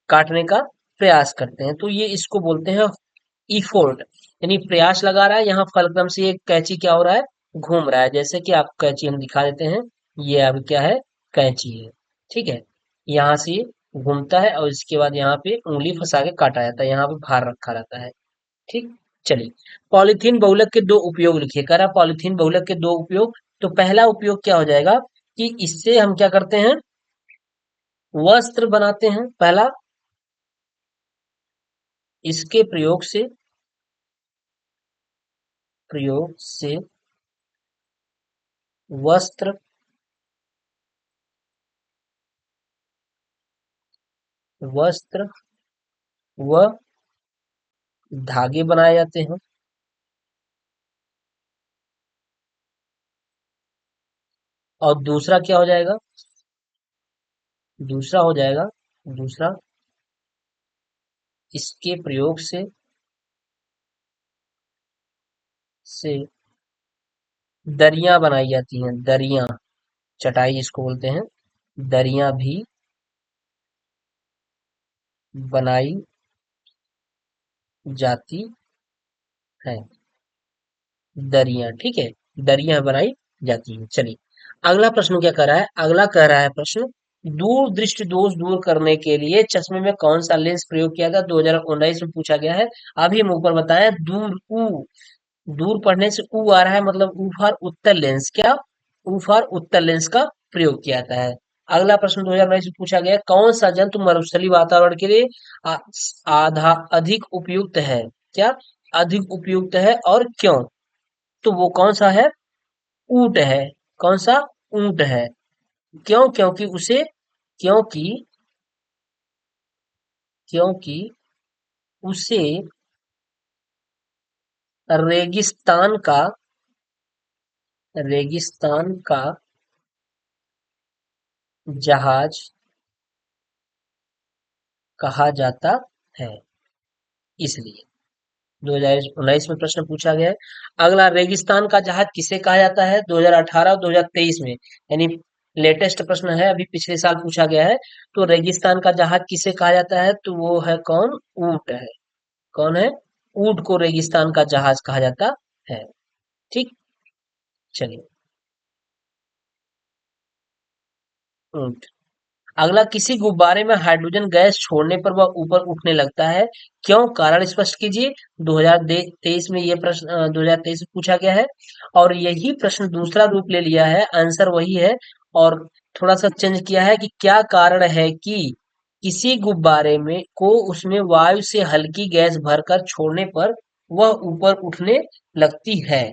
काटने का प्रयास करते हैं। तो ये इसको बोलते हैं इफोर्ट, यानी प्रयास लगा रहा है। यहाँ फलक्रम से ये कैंची क्या हो रहा है? घूम रहा है। जैसे कि आप कैंची हम दिखा देते हैं, ये अब क्या है? कैंची है। ठीक है, यहाँ से ये घूमता है और इसके बाद यहाँ पे उंगली फंसा के काटा जाता है, यहाँ पे भार रखा रहता है। ठीक, चलिए पॉलीथीन बहुलक के दो उपयोग लिखिए। कह रहा पॉलीथीन बहुलक के दो उपयोग। तो पहला उपयोग क्या हो जाएगा कि इससे हम क्या करते हैं? वस्त्र बनाते हैं। पहला, इसके प्रयोग से वस्त्र वस्त्र व धागे बनाए जाते हैं। और दूसरा क्या हो जाएगा? दूसरा हो जाएगा, दूसरा इसके प्रयोग से दरियां बनाई जाती हैं। दरियां, चटाई जिसको बोलते हैं, दरियां भी बनाई जाती हैं। दरियां, ठीक है, दरियां बनाई जाती हैं। चलिए अगला प्रश्न क्या कर रहा है? अगला कह रहा है प्रश्न, दूर दृष्टि दोष दूर करने के लिए चश्मे में कौन सा लेंस प्रयोग किया था? 2019 में पूछा गया है। अभी हम ऊपर बताएं, दूर पढ़ने से ऊ आ रहा है, मतलब ऊ फॉर उत्तर लेंस। क्या? ऊ फॉर उत्तर लेंस का प्रयोग किया जाता है। अगला प्रश्न 2019 में पूछा गया है, कौन सा जंतु मरुस्थलीय वातावरण के लिए आ- आधा अधिक उपयुक्त है? क्या अधिक उपयुक्त है और क्यों? तो वो कौन सा है? ऊंट है। कौन सा? ऊंट है। क्यों? क्योंकि क्योंकि उसे रेगिस्तान का रेगिस्तान का जहाज कहा जाता है, इसलिए 2019 में प्रश्न पूछा गया है। अगला, रेगिस्तान का जहाज किसे कहा जाता है? 2018 और 2023 में, यानी लेटेस्ट प्रश्न है, अभी पिछले साल पूछा गया है। तो रेगिस्तान का जहाज किसे कहा जाता है? तो वो है कौन? ऊंट है। कौन है? ऊंट को रेगिस्तान का जहाज कहा जाता है। ठीक, चलिए ऊंट। अगला, किसी गुब्बारे में हाइड्रोजन गैस छोड़ने पर वह ऊपर उठने लगता है, क्यों? कारण स्पष्ट कीजिए। 2023 में ये प्रश्न 2023 में पूछा गया है, और यही प्रश्न दूसरा रूप ले लिया है, आंसर वही है, और थोड़ा सा चेंज किया है कि क्या कारण है कि किसी गुब्बारे में को उसमें वायु से हल्की गैस भरकर छोड़ने पर वह ऊपर उठने लगती है,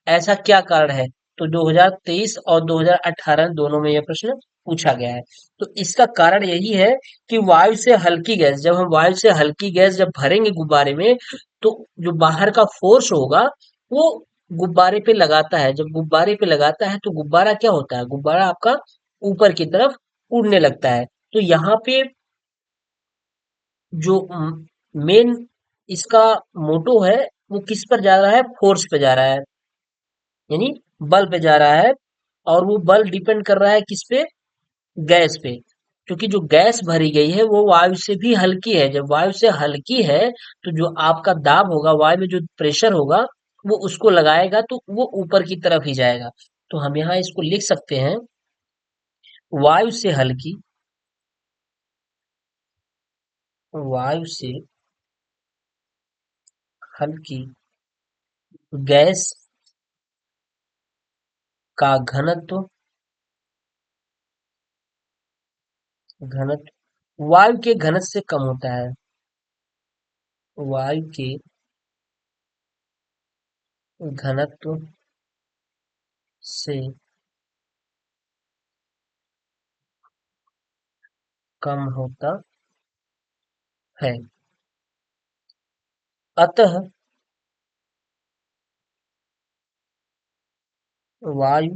ऐसा क्या कारण है? तो 2023 और 2018 दोनों में यह प्रश्न पूछा गया है। तो इसका कारण यही है कि वायु से हल्की गैस, जब हम वायु से हल्की गैस जब भरेंगे गुब्बारे में, तो जो बाहर का फोर्स होगा वो गुब्बारे पे लगाता है। जब गुब्बारे पे लगाता है तो गुब्बारा क्या होता है? गुब्बारा आपका ऊपर की तरफ उड़ने लगता है। तो यहाँ पे जो मेन इसका मोटो है, वो किस पर जा रहा है? फोर्स पे जा रहा है, यानी बल पे जा रहा है। और वो बल डिपेंड कर रहा है किस पे? गैस पे। क्योंकि जो गैस भरी गई है वो वायु से भी हल्की है। जब वायु से हल्की है तो जो आपका दाब होगा, वायु में जो प्रेशर होगा, वो उसको लगाएगा तो वो ऊपर की तरफ ही जाएगा। तो हम यहाँ इसको लिख सकते हैं, वायु से हल्की, वायु से हल्की गैस का घनत्व, घनत्व वायु के घनत्व से कम होता है। वायु के घनत्व से कम होता है। अतः वायु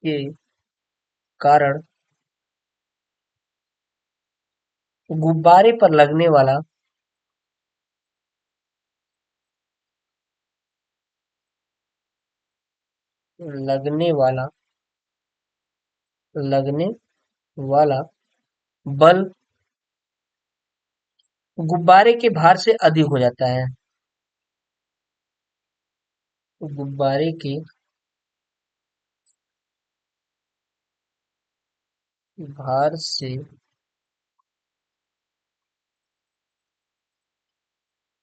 के कारण गुब्बारे पर लगने वाला लगने वाला बल गुब्बारे के भार से अधिक हो जाता है। गुब्बारे के भार से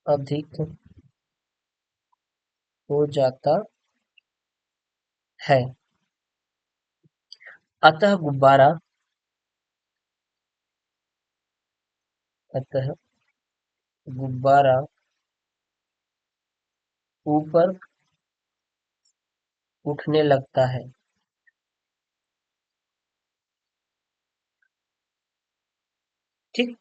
अधिक हो जाता है। अतः गुब्बारा अतः गुब्बारा ऊपर उठने लगता है। ठीक,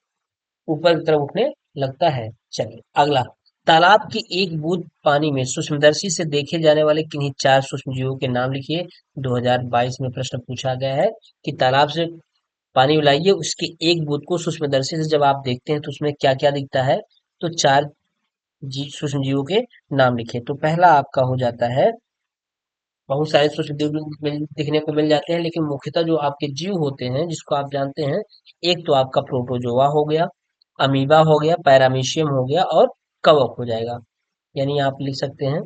ऊपर की तरफ उठने लगता है। चलिए अगला, तालाब की एक बूंद पानी में सूक्ष्मदर्शी से देखे जाने वाले किन्हीं चार सूक्ष्म जीवों के नाम लिखिए। 2022 में प्रश्न पूछा गया है कि तालाब से पानी लाइए, उसकी एक बूंद को सूक्ष्मदर्शी से जब आप देखते हैं तो उसमें क्या क्या दिखता है? तो चार सूक्ष्म जीवों के नाम लिखिए। तो पहला आपका हो जाता है, बहुत सारे सूक्ष्म जीव दिखने को मिल जाते हैं, लेकिन मुख्यतः जो आपके जीव होते हैं जिसको आप जानते हैं, एक तो आपका प्रोटोजोआ हो गया, अमीबा हो गया, पैरामीशियम हो गया, और कवक हो जाएगा। यानी आप लिख सकते हैं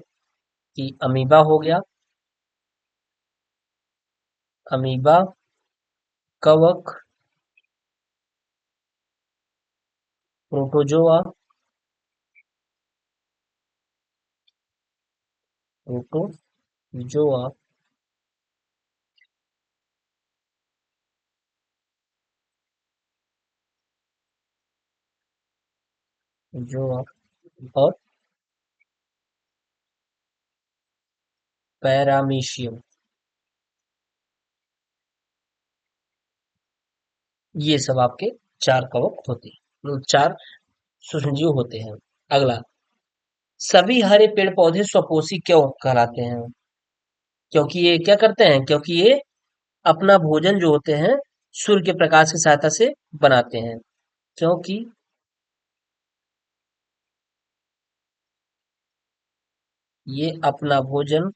कि अमीबा हो गया, अमीबा, कवक, प्रोटोजोआ, प्रोटोजोआ, जोआ, और पैरामीशियम। ये सब आपके चार कवक होते हैं, चार सूक्ष्मजीव होते हैं। अगला, सभी हरे पेड़ पौधे स्वपोषी क्यों कहलाते हैं? क्योंकि ये क्या करते हैं? क्योंकि ये अपना भोजन जो होते हैं सूर्य के प्रकाश की सहायता से बनाते हैं। क्योंकि ये अपना भोजन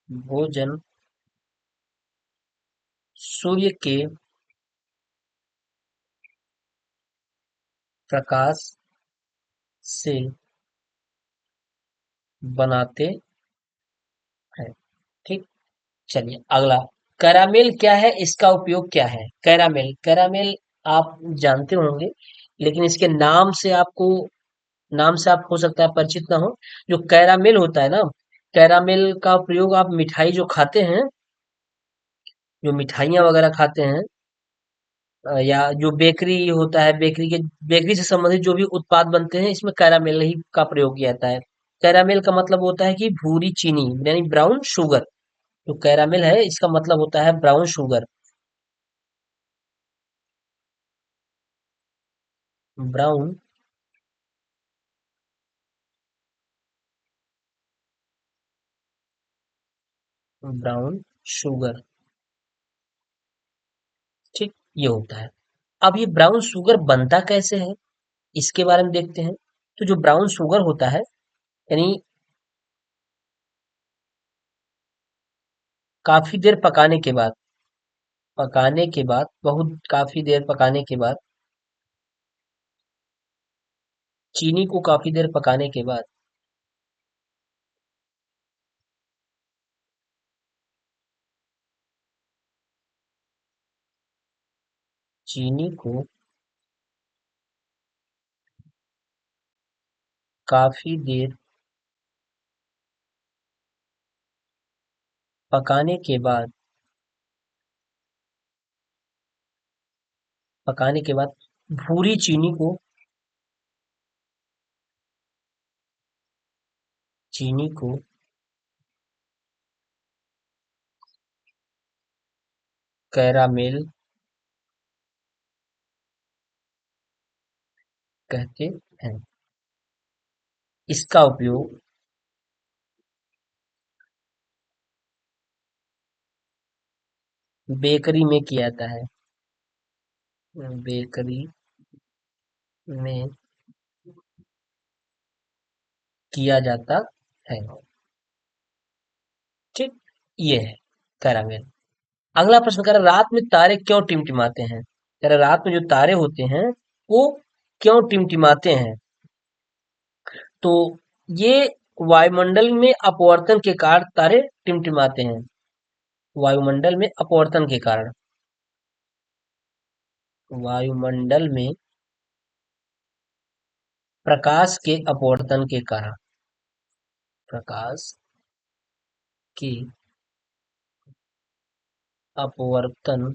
भोजन सूर्य के प्रकाश से बनाते ठीक। चलिए अगला, कैरामेल क्या है, इसका उपयोग क्या है? कैरामेल, कैरामेल आप जानते होंगे, लेकिन इसके नाम से आप हो सकता है परिचित ना हो। जो कैरामेल होता है ना, कैरामेल का प्रयोग आप मिठाई जो खाते हैं, जो मिठाइयाँ वगैरह खाते हैं, या जो बेकरी होता है, बेकरी से संबंधित जो भी उत्पाद बनते हैं, इसमें कैरामेल ही का प्रयोग किया जाता है। कैरामेल का मतलब होता है कि भूरी चीनी, यानी ब्राउन शुगर। जो कैरामेल है, इसका मतलब होता है brown sugar. Brown brown sugar, ठीक, ये होता है। अब ये ब्राउन शुगर बनता कैसे है, इसके बारे में देखते हैं। तो जो ब्राउन शुगर होता है, यानी काफी देर पकाने के बाद, बहुत काफी देर पकाने के बाद, चीनी को काफी देर पकाने के बाद, चीनी को काफी देर पकाने के बाद, पकाने के बाद भूरी चीनी को कैरामेल कहते हैं। इसका उपयोग बेकरी में किया जाता है। बेकरी में किया जाता है, ठीक, ये है कैरामेल। अगला प्रश्न कह रहा है, रात में तारे क्यों टिमटिमाते हैं? कह रहा है, रात में जो तारे होते हैं, वो क्यों टिमटिमाते हैं? तो ये वायुमंडल में अपवर्तन के कारण तारे टिमटिमाते हैं। वायुमंडल में अपवर्तन के कारण, वायुमंडल में प्रकाश के अपवर्तन के कारण, प्रकाश के अपवर्तन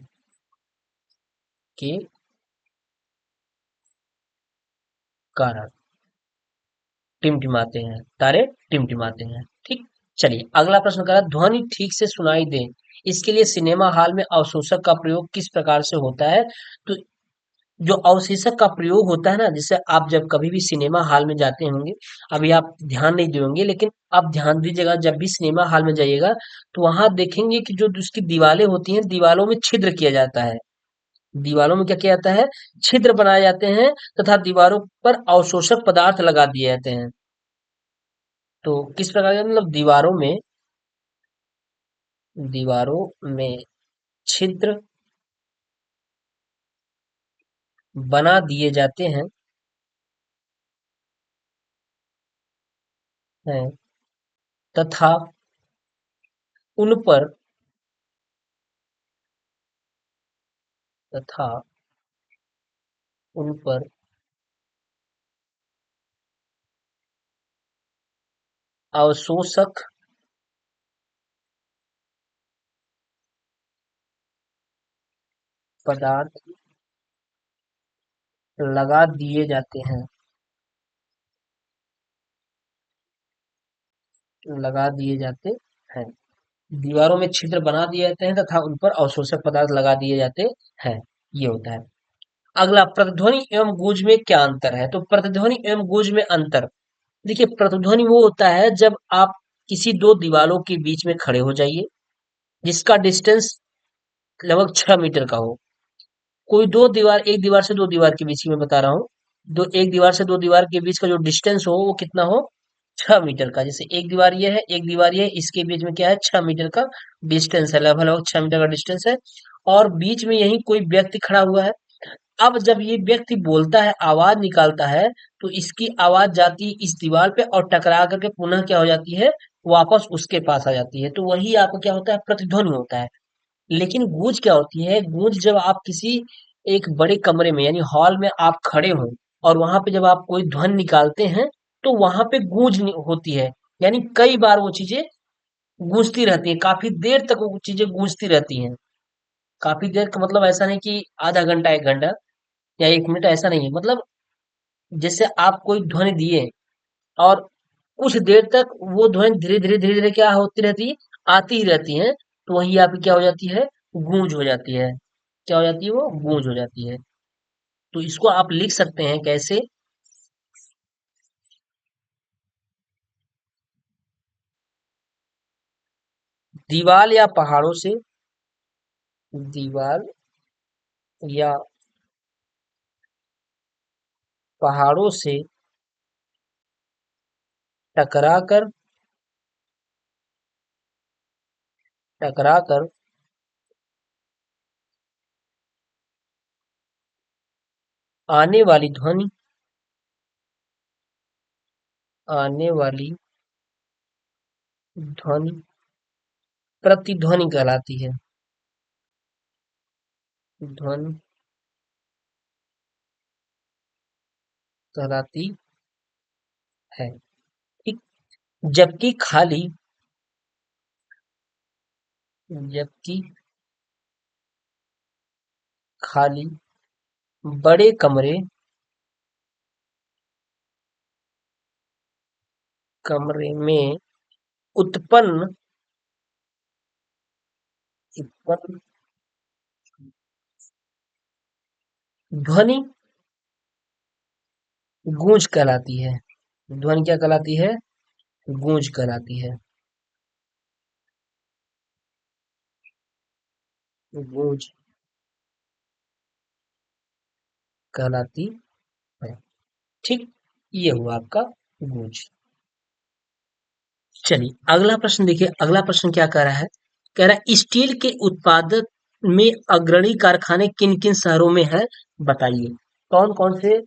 के कारण टिमटिमाते हैं, तारे टिमटिमाते हैं, ठीक। चलिए अगला प्रश्न करा, ध्वनि ठीक से सुनाई दे, इसके लिए सिनेमा हॉल में अवशोषक का प्रयोग किस प्रकार से होता है? तो जो अवशोषक का प्रयोग होता है ना, जैसे आप जब कभी भी सिनेमा हॉल में जाते होंगे, अभी आप ध्यान नहीं देंगे, लेकिन आप ध्यान दीजिएगा, जब भी सिनेमा हॉल में जाइएगा, तो वहां देखेंगे कि जो उसकी दीवारें होती हैं, दीवारों में छिद्र किया जाता है। दीवारों में क्या किया जाता है? छिद्र बनाए जाते हैं, तथा दीवारों पर अवशोषक पदार्थ लगा दिए जाते हैं। तो किस प्रकार के, मतलब दीवारों में छिद्र बना दिए जाते हैं तथा उन पर तथा उन पर अवशोषक पदार्थ लगा दिए जाते हैं, लगा दिए जाते हैं। दीवारों में छिद्र बना दिए जाते हैं तथा उन पर अवशोषक पदार्थ लगा दिए जाते हैं, ये होता है। अगला, प्रतिध्वनि एवं गूंज में क्या अंतर है? तो प्रतिध्वनि एवं गूंज में अंतर, देखिए, प्रतिध्वनि वो होता है जब आप किसी दो दीवारों के बीच में खड़े हो जाइए, जिसका डिस्टेंस लगभग 6 मीटर का हो। कोई दो दीवार, एक दीवार से दो दीवार के बीच की मैं बता रहा हूँ, दो एक दीवार से दो दीवार के बीच का जो डिस्टेंस हो, वो कितना हो? 6 मीटर का। जैसे एक दीवार ये है, एक दीवार ये है, इसके बीच में क्या है? 6 मीटर का डिस्टेंस है, लगभग लगभग 6 मीटर का डिस्टेंस है। और बीच में यही कोई व्यक्ति खड़ा हुआ है। अब जब ये व्यक्ति बोलता है, आवाज निकालता है, तो इसकी आवाज जाती है इस दीवार पे और टकरा करके पुनः क्या हो जाती है? वापस उसके पास आ जाती है, तो वही आपका क्या होता है, प्रतिध्वनि होता है। लेकिन गूंज क्या होती है, गूंज जब आप किसी एक बड़े कमरे में यानी हॉल में आप खड़े हो और वहां पे जब आप कोई ध्वनि निकालते हैं तो वहां पे होती है, यानी कई बार वो चीजें गूंजती रहती हैं, काफी देर तक वो चीजें गूंजती रहती हैं। काफी देर का मतलब ऐसा नहीं कि आधा घंटा, एक घंटा या एक मिनट, ऐसा नहीं है। मतलब जैसे आप कोई ध्वनि दिए और कुछ देर तक वो ध्वनि धीरे धीरे धीरे धीरे क्या होती रहती है, आती ही रहती है, तो वही आपकी क्या हो जाती है, गूंज हो जाती है। क्या हो जाती है, वो गूंज हो जाती है। तो इसको आप लिख सकते हैं कैसे, दीवार या पहाड़ों से, दीवार या पहाड़ों से टकरा कर, टकरा कर आने वाली ध्वनि, आने वाली ध्वनि प्रतिध्वनि कहलाती है, ध्वनि कहलाती है। ठीक। जबकि खाली, जबकि खाली बड़े कमरे, कमरे में उत्पन्न, उत्पन्न ध्वनि गूंज कहलाती है। ध्वनि क्या कहलाती है, गूंज कहलाती है, गूंज कहलाती है। ठीक। ये हुआ आपका गूंज। चलिए अगला प्रश्न देखिए, अगला प्रश्न क्या कह रहा है, कह रहा है स्टील के उत्पादन में अग्रणी कारखाने किन किन शहरों में है, बताइए। कौन कौन से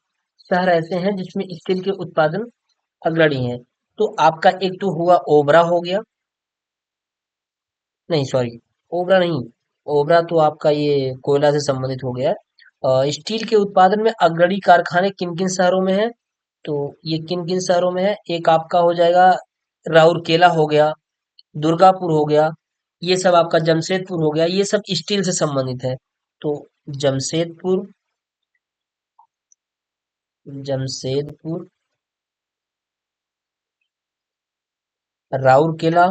शहर ऐसे हैं जिसमें स्टील के उत्पादन अग्रणी है। तो आपका एक तो हुआ ओबरा हो गया, नहीं सॉरी, ओबरा नहीं, ओबरा तो आपका ये कोयला से संबंधित हो गया है। स्टील के उत्पादन में अग्रणी कारखाने किन किन शहरों में है, तो ये किन किन शहरों में है, एक आपका हो जाएगा राउरकेला हो गया, दुर्गापुर हो गया, ये सब आपका जमशेदपुर हो गया, ये सब स्टील से संबंधित है। तो जमशेदपुर, जमशेदपुर, राउरकेला,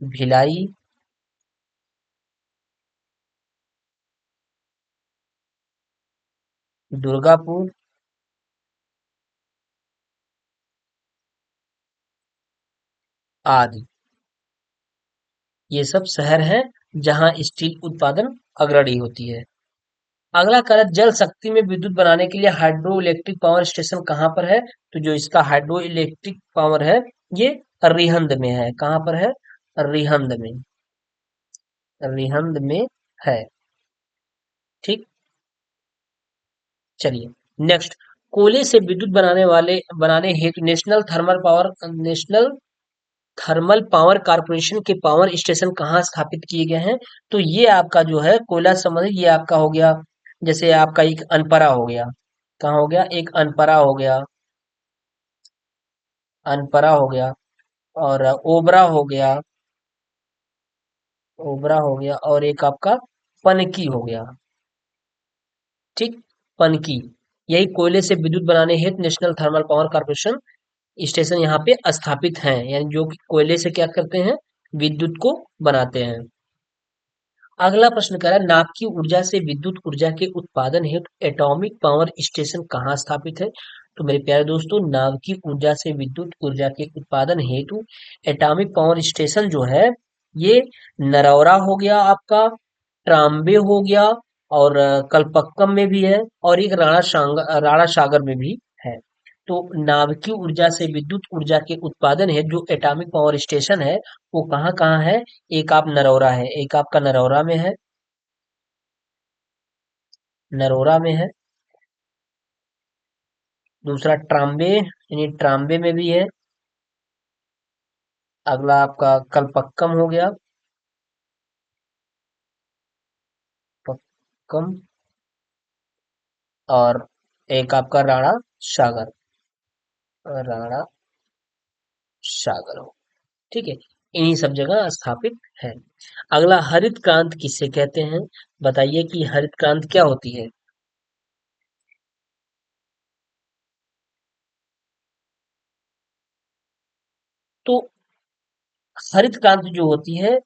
भिलाई, दुर्गापुर आदि, ये सब शहर हैं जहां स्टील उत्पादन अग्रणी होती है। अगला कारक, जल शक्ति में विद्युत बनाने के लिए हाइड्रो इलेक्ट्रिक पावर स्टेशन कहाँ पर है, तो जो इसका हाइड्रो इलेक्ट्रिक पावर है ये रिहंद में है। कहाँ पर है, रिहंद में, रिहंद में है। ठीक। चलिए नेक्स्ट, कोयले से विद्युत बनाने हेतु नेशनल थर्मल पावर कारपोरेशन के पावर स्टेशन कहाँ स्थापित किए गए हैं, तो ये आपका जो है कोयला से संबंधित, ये आपका हो गया, जैसे आपका एक अनपरा हो गया, कहाँ हो गया, एक अनपरा हो गया, अनपरा हो गया, और ओबरा हो गया, ओबरा हो गया, और एक आपका पनकी हो गया। ठीक। पनकी, यही कोयले से विद्युत बनाने हेतु national thermal power corporation station यहाँ पे स्थापित हैं, यानी जो कि कोयले से क्या करते हैं, विद्युत को बनाते हैं। अगला प्रश्न कह रहा है, नाभिकीय ऊर्जा से विद्युत ऊर्जा के उत्पादन हेतु एटॉमिक पावर स्टेशन कहाँ स्थापित है, तो मेरे प्यारे दोस्तों, नाभिकीय ऊर्जा से विद्युत ऊर्जा के उत्पादन हेतु एटॉमिक पावर स्टेशन जो है, ये नरौरा हो गया आपका, ट्राम्बे हो गया, और कलपक्कम में भी है, और एक राणा सागर में भी है। तो नाभिकीय ऊर्जा से विद्युत ऊर्जा के उत्पादन है जो एटॉमिक पावर स्टेशन है, वो कहाँ कहाँ है, एक आप नरौरा है, एक आपका नरौरा में है, नरोरा में है, दूसरा ट्राम्बे यानी ट्राम्बे में भी है। अगला आपका कलपक्कम हो गया, पक्कम। और एक आपका राणा सागर, राणा सागर हो। ठीक है, इन्हीं सब जगह स्थापित है। अगला हरित क्रांति किसे कहते हैं? बताइए कि हरित क्रांति क्या होती है? तो हरित क्रांति जो होती है,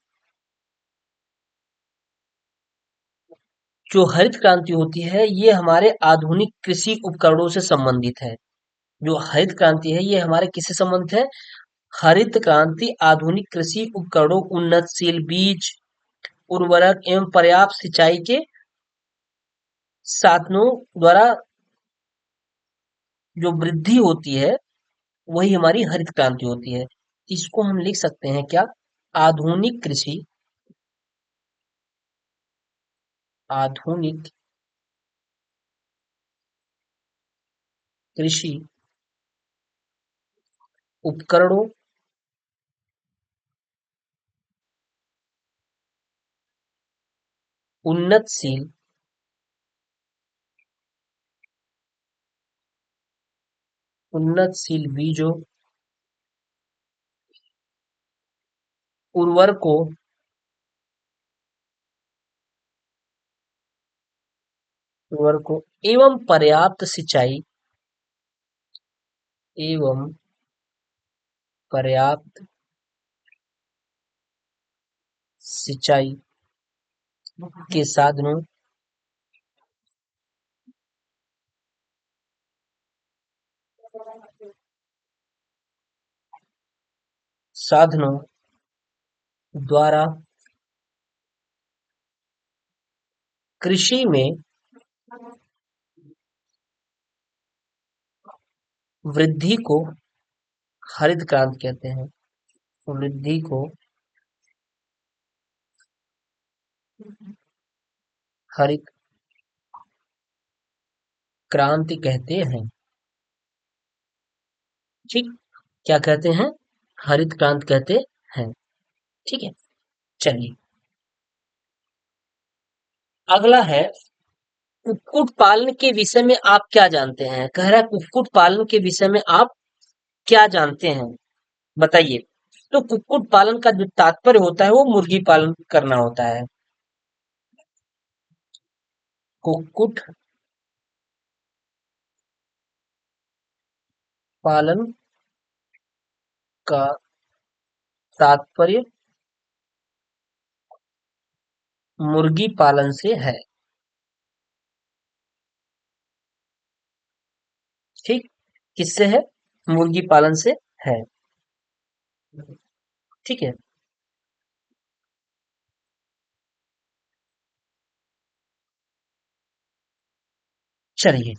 जो हरित क्रांति होती है, ये हमारे आधुनिक कृषि उपकरणों से संबंधित है। जो हरित क्रांति है, ये हमारे किससे संबंधित है? हरित क्रांति आधुनिक कृषि उपकरणों, उन्नतशील बीज, उर्वरक एवं पर्याप्त सिंचाई के साधनों द्वारा जो वृद्धि होती है, वही हमारी हरित क्रांति होती है। इसको हम लिख सकते हैं क्या? आधुनिक कृषि, आधुनिक कृषि उपकरणों, उन्नतशील उन्नतशील बीजों, उर्वरकों उर्वरकों एवं पर्याप्त सिंचाई, एवं पर्याप्त सिंचाई के साधनों, साधनों द्वारा कृषि में वृद्धि को हरित क्रांति कहते हैं। वृद्धि को हरित क्रांति कहते हैं। ठीक, क्या कहते हैं? हरित क्रांति कहते हैं। ठीक है, चलिए अगला है, कुक्कुट पालन के विषय में आप क्या जानते हैं? कह रहा है कुक्कुट पालन के विषय में आप क्या जानते हैं? बताइए। तो कुक्कुट पालन का जो तात्पर्य होता है, वो मुर्गी पालन करना होता है। कुक्कुट पालन का तात्पर्य मुर्गी पालन से है। ठीक, किससे है? मुर्गी पालन से है। ठीक है, चलिए।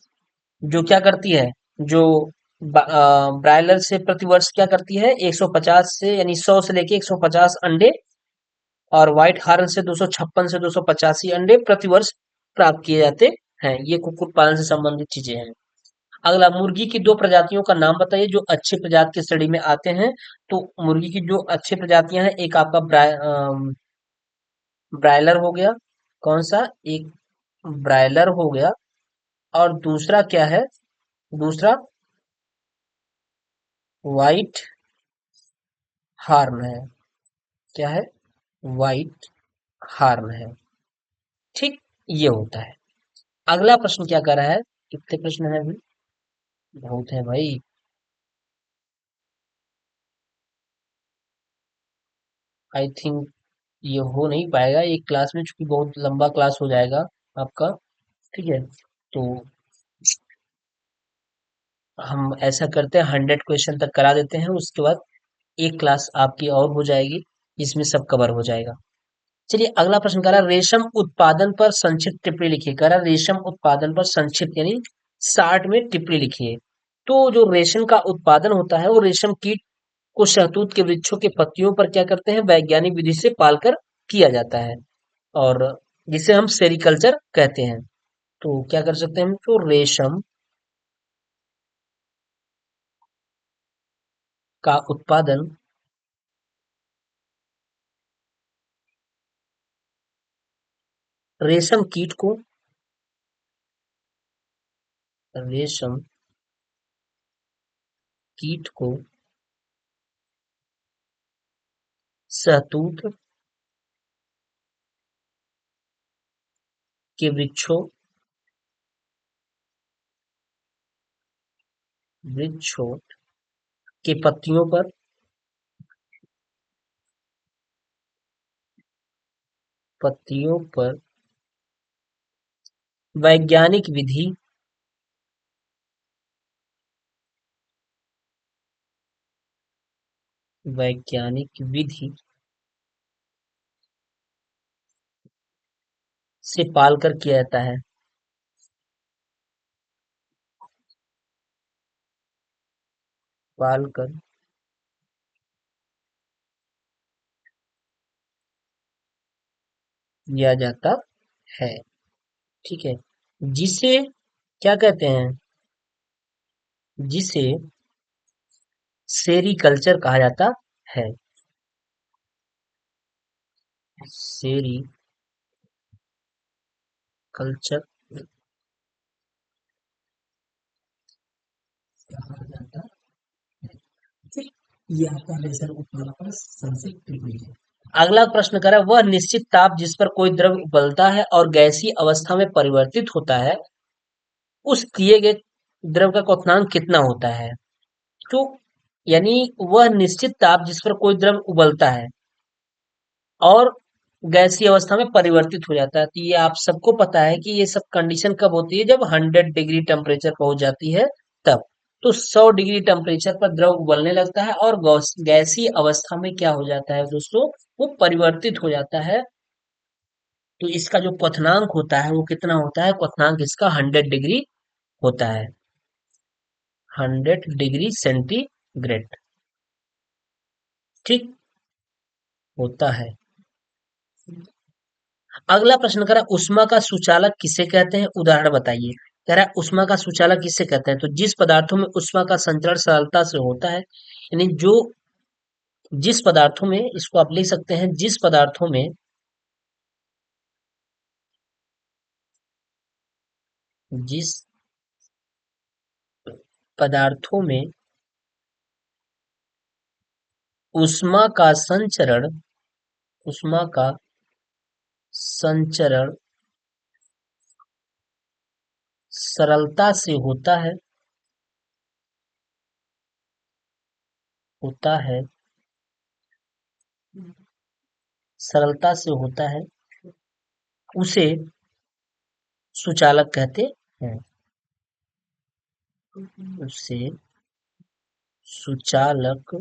जो क्या करती है, जो ब्रायलर से प्रतिवर्ष क्या करती है, 150 से यानी 100 से लेके 150 अंडे, और व्हाइट हार्न से 256 से 285 अंडे प्रतिवर्ष प्राप्त किए जाते हैं। ये कुक्कुट पालन से संबंधित चीजें हैं। अगला, मुर्गी की दो प्रजातियों का नाम बताइए जो अच्छी प्रजाति की श्रेणी में आते हैं। तो मुर्गी की जो अच्छी प्रजातियां हैं, एक आपका ब्रायलर हो गया। कौन सा? एक ब्रायलर हो गया। और दूसरा क्या है? दूसरा व्हाइट हार्न है। क्या है? व्हाइट हार्न है। ठीक, ये होता है। अगला प्रश्न क्या कर रहा है? कितने प्रश्न है अभी? बहुत है भाई। आई थिंक ये हो नहीं पाएगा एक क्लास में, चूंकि बहुत लंबा क्लास हो जाएगा आपका। ठीक है, तो हम ऐसा करते हैं, 100 क्वेश्चन तक करा देते हैं, उसके बाद एक क्लास आपकी और हो जाएगी, जिसमें सब कवर हो जाएगा। चलिए अगला प्रश्न कह रहा है, रेशम उत्पादन पर संक्षिप्त टिप्पणी लिखिए। कह रहा है रेशम उत्पादन पर संक्षिप्त यानी 60 में टिप्पणी लिखिए। तो जो रेशम का उत्पादन होता है, वो रेशम कीट को शहतूत के वृक्षों के पत्तियों पर क्या करते हैं, वैज्ञानिक विधि से पालकर किया जाता है, और जिसे हम सेरिकल्चर कहते हैं। तो क्या कर सकते हैं हम, तो रेशम का उत्पादन रेशम कीट को रेशम कीट को शहतूत के वृक्षों के पत्तियों पर वैज्ञानिक विधि वैज्ञानिक विधि से पालकर किया जाता है। पालकर किया जाता है। ठीक है। जिसे क्या कहते हैं? जिसे सेरीकल्चर कहा जाता है। सेरीकल्चर कहा जाता है। ठीक, ये आपका लेसन उत्पन्न पर संक्षिप्त टिप्पणी है। अगला प्रश्न करें, वह निश्चित ताप जिस पर कोई द्रव उबलता है और गैसीय अवस्था में परिवर्तित होता है, उस दिए गए द्रव का क्वथनांक कितना होता है? तो यानी वह निश्चित ताप जिस पर कोई द्रव उबलता है और गैसीय अवस्था में परिवर्तित हो जाता है, तो ये आप सबको पता है कि ये सब कंडीशन कब होती है? जब 100 डिग्री टेम्परेचर पहुंच जाती है तब। तो 100 डिग्री टेम्परेचर पर द्रव उबलने लगता है और गैसीय अवस्था में क्या हो जाता है दोस्तों? वो परिवर्तित हो जाता है। तो इसका जो क्वथनांक होता है वो कितना होता है? क्वथनांक इसका 100 डिग्री होता है। 100 डिग्री सेंटीग्रेड। ठीक होता है। अगला प्रश्न करा, उष्मा का सुचालक किसे कहते हैं? उदाहरण बताइए। कह रहा है उष्मा का सुचालक किसे कहते हैं? तो जिस पदार्थों में उष्मा का संचरण सरलता से होता है, यानी जिस पदार्थों में, इसको आप लिख सकते हैं, जिस पदार्थों में उष्मा का उष्मा का संचरण सरलता से होता है सरलता से होता है, उसे सुचालक कहते हैं। उसे सुचालक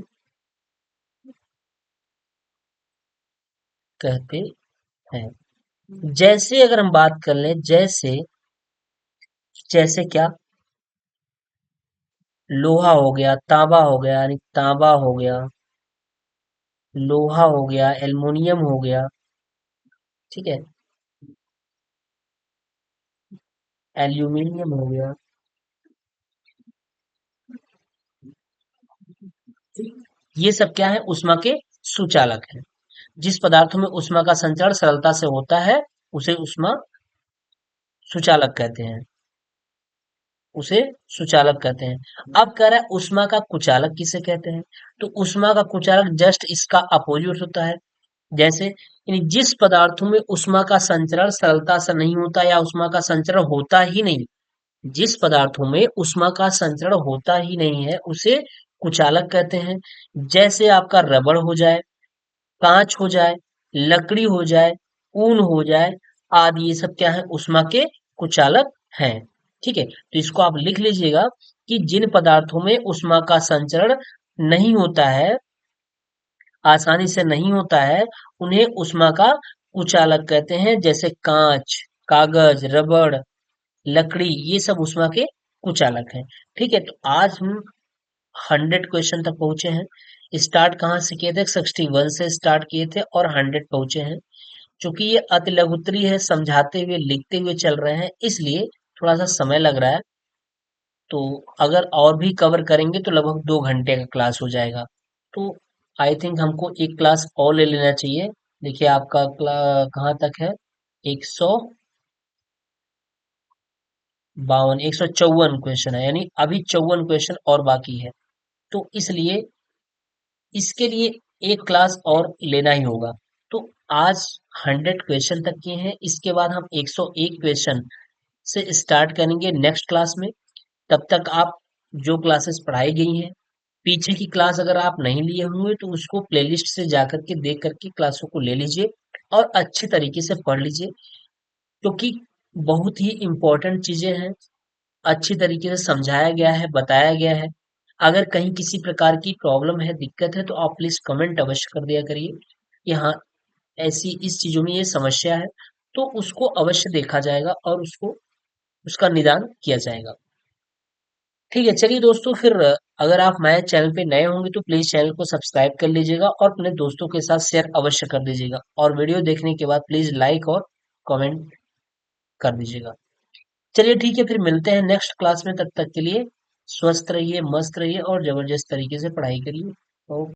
कहते हैं। जैसे अगर हम बात कर लें, जैसे जैसे क्या? लोहा हो गया, तांबा हो गया, यानी तांबा हो गया, लोहा हो गया, एल्युमिनियम हो गया। ठीक है, एल्यूमिनियम हो गया। ये सब क्या है? उष्मा के सुचालक है। जिस पदार्थों में उष्मा का संचरण सरलता से होता है उसे उष्मा सुचालक कहते हैं। उसे सुचालक कहते हैं। अब कह रहा है उष्मा का कुचालक किसे कहते हैं? तो उष्मा का कुचालक जस्ट इसका अपोजिट होता है। जैसे यानी जिस पदार्थों में उष्मा का संचरण सरलता से नहीं होता या उष्मा का संचरण होता ही नहीं, जिस पदार्थों में ऊष्मा का संचरण होता ही नहीं है उसे कुचालक कहते हैं। जैसे आपका रबड़ हो जाए, कांच हो जाए, लकड़ी हो जाए, ऊन हो जाए आदि, ये सब क्या है? ऊष्मा के कुचालक हैं। ठीक है, तो इसको आप लिख लीजिएगा कि जिन पदार्थों में ऊष्मा का संचरण नहीं होता है, आसानी से नहीं होता है, उन्हें ऊष्मा का कुचालक कहते हैं। जैसे कांच, कागज, रबड़, लकड़ी, ये सब उष्मा के कुचालक हैं। ठीक है, तो आज हम 100 क्वेश्चन तक पहुंचे हैं। स्टार्ट कहाँ से किए थे? 61 से स्टार्ट किए थे और 100 पहुंचे हैं। चूंकि ये अति लघुत्री है, समझाते हुए लिखते हुए चल रहे हैं, इसलिए थोड़ा सा समय लग रहा है। तो अगर और भी कवर करेंगे तो लगभग 2 घंटे का क्लास हो जाएगा। तो आई थिंक हमको एक क्लास और ले लेना चाहिए। देखिए आपका कहाँ तक है, 152, 154 क्वेश्चन है, यानी अभी 54 क्वेश्चन और बाकी है। तो इसलिए इसके लिए एक क्लास और लेना ही होगा। तो आज 100 क्वेश्चन तक के हैं, इसके बाद हम 101 क्वेश्चन से स्टार्ट करेंगे नेक्स्ट क्लास में। तब तक आप जो क्लासेस पढ़ाई गई हैं, पीछे की क्लास अगर आप नहीं लिए होंगे तो उसको प्लेलिस्ट से जाकर के देख करके क्लासों को ले लीजिए और अच्छे तरीके से पढ़ लीजिए, क्योंकि बहुत ही इम्पोर्टेंट चीजें हैं, अच्छी तरीके से समझाया गया है, बताया गया है। अगर कहीं किसी प्रकार की प्रॉब्लम है, दिक्कत है, तो आप प्लीज कमेंट अवश्य कर दिया करिए कि हाँ, ऐसी इस चीजों में ये समस्या है, तो उसको अवश्य देखा जाएगा और उसको उसका निदान किया जाएगा। ठीक है, चलिए दोस्तों, फिर अगर आप हमारे चैनल पे नए होंगे तो प्लीज चैनल को सब्सक्राइब कर लीजिएगा और अपने दोस्तों के साथ शेयर अवश्य कर दीजिएगा, और वीडियो देखने के बाद प्लीज लाइक और कमेंट कर दीजिएगा। चलिए ठीक है, फिर मिलते हैं नेक्स्ट क्लास में। तब तक के लिए स्वस्थ रहिए, मस्त रहिए और जबरदस्त तरीके से पढ़ाई करिए। ओके।